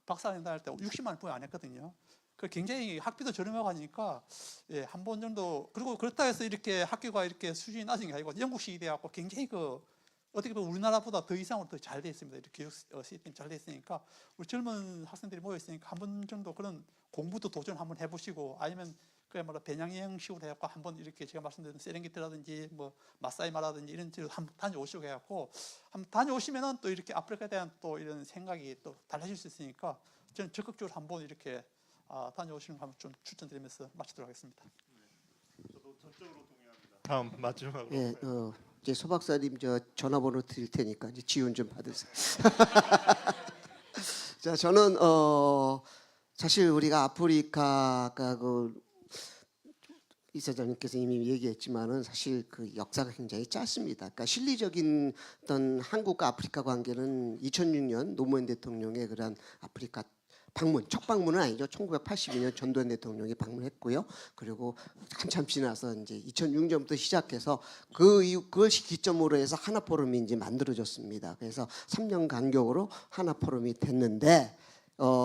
박사학위 다닐 때 60만 원 거의 안 했거든요. 그 굉장히 학비도 저렴하고 하니까 예, 한 번 정도 그리고 그렇다 해서 이렇게 학교가 이렇게 수준이 낮은 게 아니고 영국식이 돼갖고 굉장히 그 어떻게 보면 우리나라보다 더 이상으로 더 잘 돼 있습니다. 이렇게 교육 시스템이 잘 돼 있으니까 우리 젊은 학생들이 모여 있으니까 한 번 정도 그런 공부도 도전 한번 해보시고 아니면 그야말로 배낭여행식으로 해갖고 한번 이렇게 제가 말씀드린 세렝게티라든지 뭐 마사이마라든지 이런 데로 한번 다녀오시고 해갖고 한번 다녀오시면은 또 이렇게 아프리카에 대한 또 이런 생각이 또 달라질 수 있으니까 저는 적극적으로 한번 이렇게 다녀오시는 거 한번 좀 추천드리면서 마치도록 하겠습니다. 저도 전적으로 동의합니다. 다음 마지막으로. 예, 이제 소 박사님 저 전화번호 드릴 테니까 이제 지원 좀 받으세요. 자, 저는 사실 우리가 아프리카가 그 이사장님께서 이미 얘기했지만은 사실 그 역사가 굉장히 짧습니다. 그러니까 실리적인 어떤 한국과 아프리카 관계는 2006년 노무현 대통령의 그런 아프리카 방문, 첫 방문은 아니죠. 1982년 전두환 대통령이 방문했고요. 그리고 한참 지나서 이제 2006년부터 시작해서 그걸 기점으로 해서 하나 포럼이 이제 만들어졌습니다. 그래서 3년 간격으로 하나 포럼이 됐는데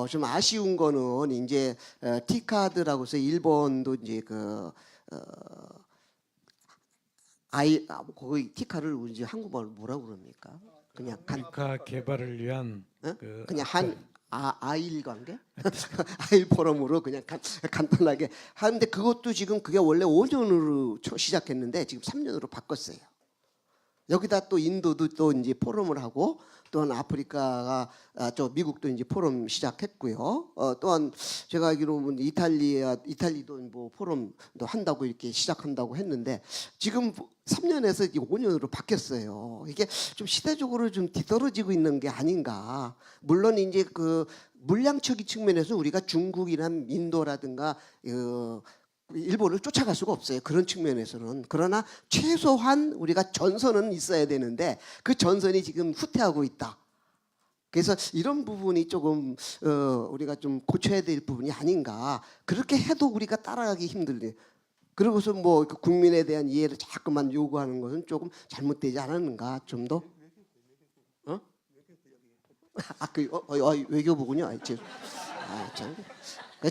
좀 아쉬운 거는 이제 T카드라고 해서 일본도 이제 거기 T카를 이제 한국말로 뭐라고 그럽니까? 그냥 아프리카 개발을 위한 그냥 아일 관계? 아일 포럼으로 그냥 간단하게 하는데 그것도 지금 그게 원래 5년으로 시작했는데 지금 3년으로 바꿨어요. 여기다 또 인도도 또 이제 포럼을 하고 또한 아프리카가 저 미국도 이제 포럼 시작했고요. 또한 제가 알기로는 이탈리도 뭐 포럼도 한다고 이렇게 시작한다고 했는데 지금 3년에서 5년으로 바뀌었어요. 이게 좀 시대적으로 좀 뒤떨어지고 있는 게 아닌가. 물론 이제 그 물량적인 측면에서 우리가 중국이나 인도라든가 일본을 쫓아갈 수가 없어요. 그런 측면에서는. 그러나 최소한 우리가 전선은 있어야 되는데 그 전선이 지금 후퇴하고 있다. 그래서 이런 부분이 조금 우리가 좀 고쳐야 될 부분이 아닌가. 그렇게 해도 우리가 따라가기 힘들네. 그러고서 뭐 국민에 대한 이해를 자꾸만 요구하는 것은 조금 잘못되지 않았는가. 좀 더? 외교부군요.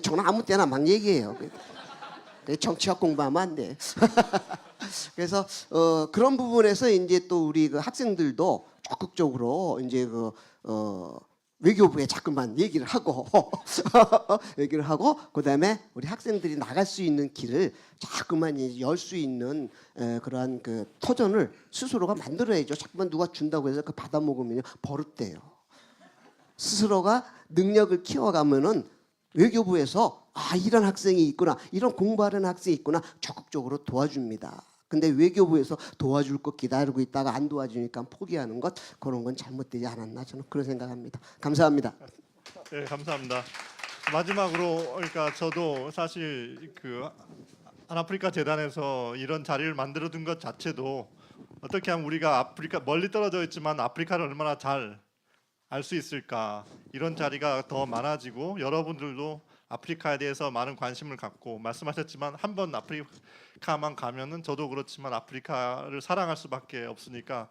저는 아무 때나 막 얘기해요. 정치학 공부하면 안 돼. 그래서 그런 부분에서 이제 또 우리 그 학생들도 적극적으로 이제 외교부에 자꾸만 얘기를 하고 그다음에 우리 학생들이 나갈 수 있는 길을 자꾸만 열 수 있는 그러한 그 터전을 스스로가 만들어야죠. 자꾸만 누가 준다고 해서 그 받아 먹으면 버릇돼요. 스스로가 능력을 키워가면은 외교부에서 이런 학생이 있구나, 이런 공부하는 학생이 있구나 적극적으로 도와줍니다. 근데 외교부에서 도와줄 거 기다리고 있다가 안 도와주니까 포기하는 것, 그런 건 잘못되지 않았나, 저는 그런 생각합니다. 감사합니다. 네, 감사합니다. 마지막으로 그러니까 저도 사실 그 안아프리카 재단에서 이런 자리를 만들어둔 것 자체도 어떻게 하면 우리가 아프리카 멀리 떨어져 있지만 아프리카를 얼마나 잘 알 수 있을까, 이런 자리가 더 많아지고 여러분들도 아프리카에 대해서 많은 관심을 갖고, 말씀하셨지만 한번 아프리카만 가면은 저도 그렇지만 아프리카를 사랑할 수밖에 없으니까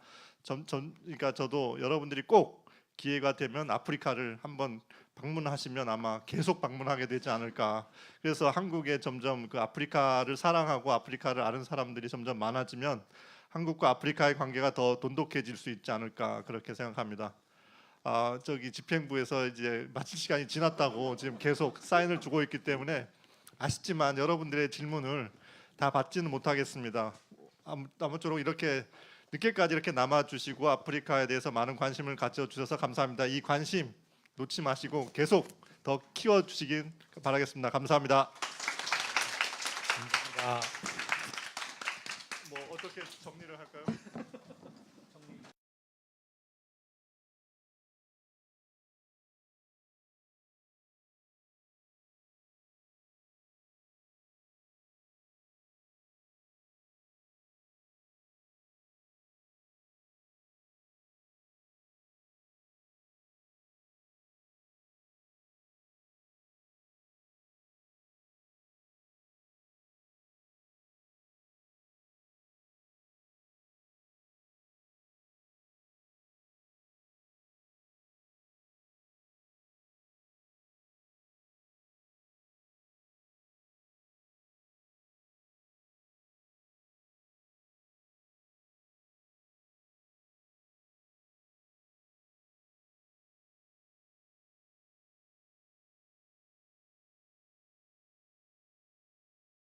그러니까 저도 여러분들이 꼭 기회가 되면 아프리카를 한번 방문하시면 아마 계속 방문하게 되지 않을까. 그래서 한국에 점점 그 아프리카를 사랑하고 아프리카를 아는 사람들이 점점 많아지면 한국과 아프리카의 관계가 더 돈독해질 수 있지 않을까, 그렇게 생각합니다. 저기 집행부에서 이제 마칠 시간이 지났다고 지금 계속 사인을 주고 있기 때문에 아쉽지만 여러분들의 질문을 다 받지는 못하겠습니다. 아무쪼록 이렇게 늦게까지 이렇게 남아주시고 아프리카에 대해서 많은 관심을 가져주셔서 감사합니다. 이 관심 놓지 마시고 계속 더 키워주시길 바라겠습니다. 감사합니다. 감사합니다. 뭐 어떻게 정리를 할까요?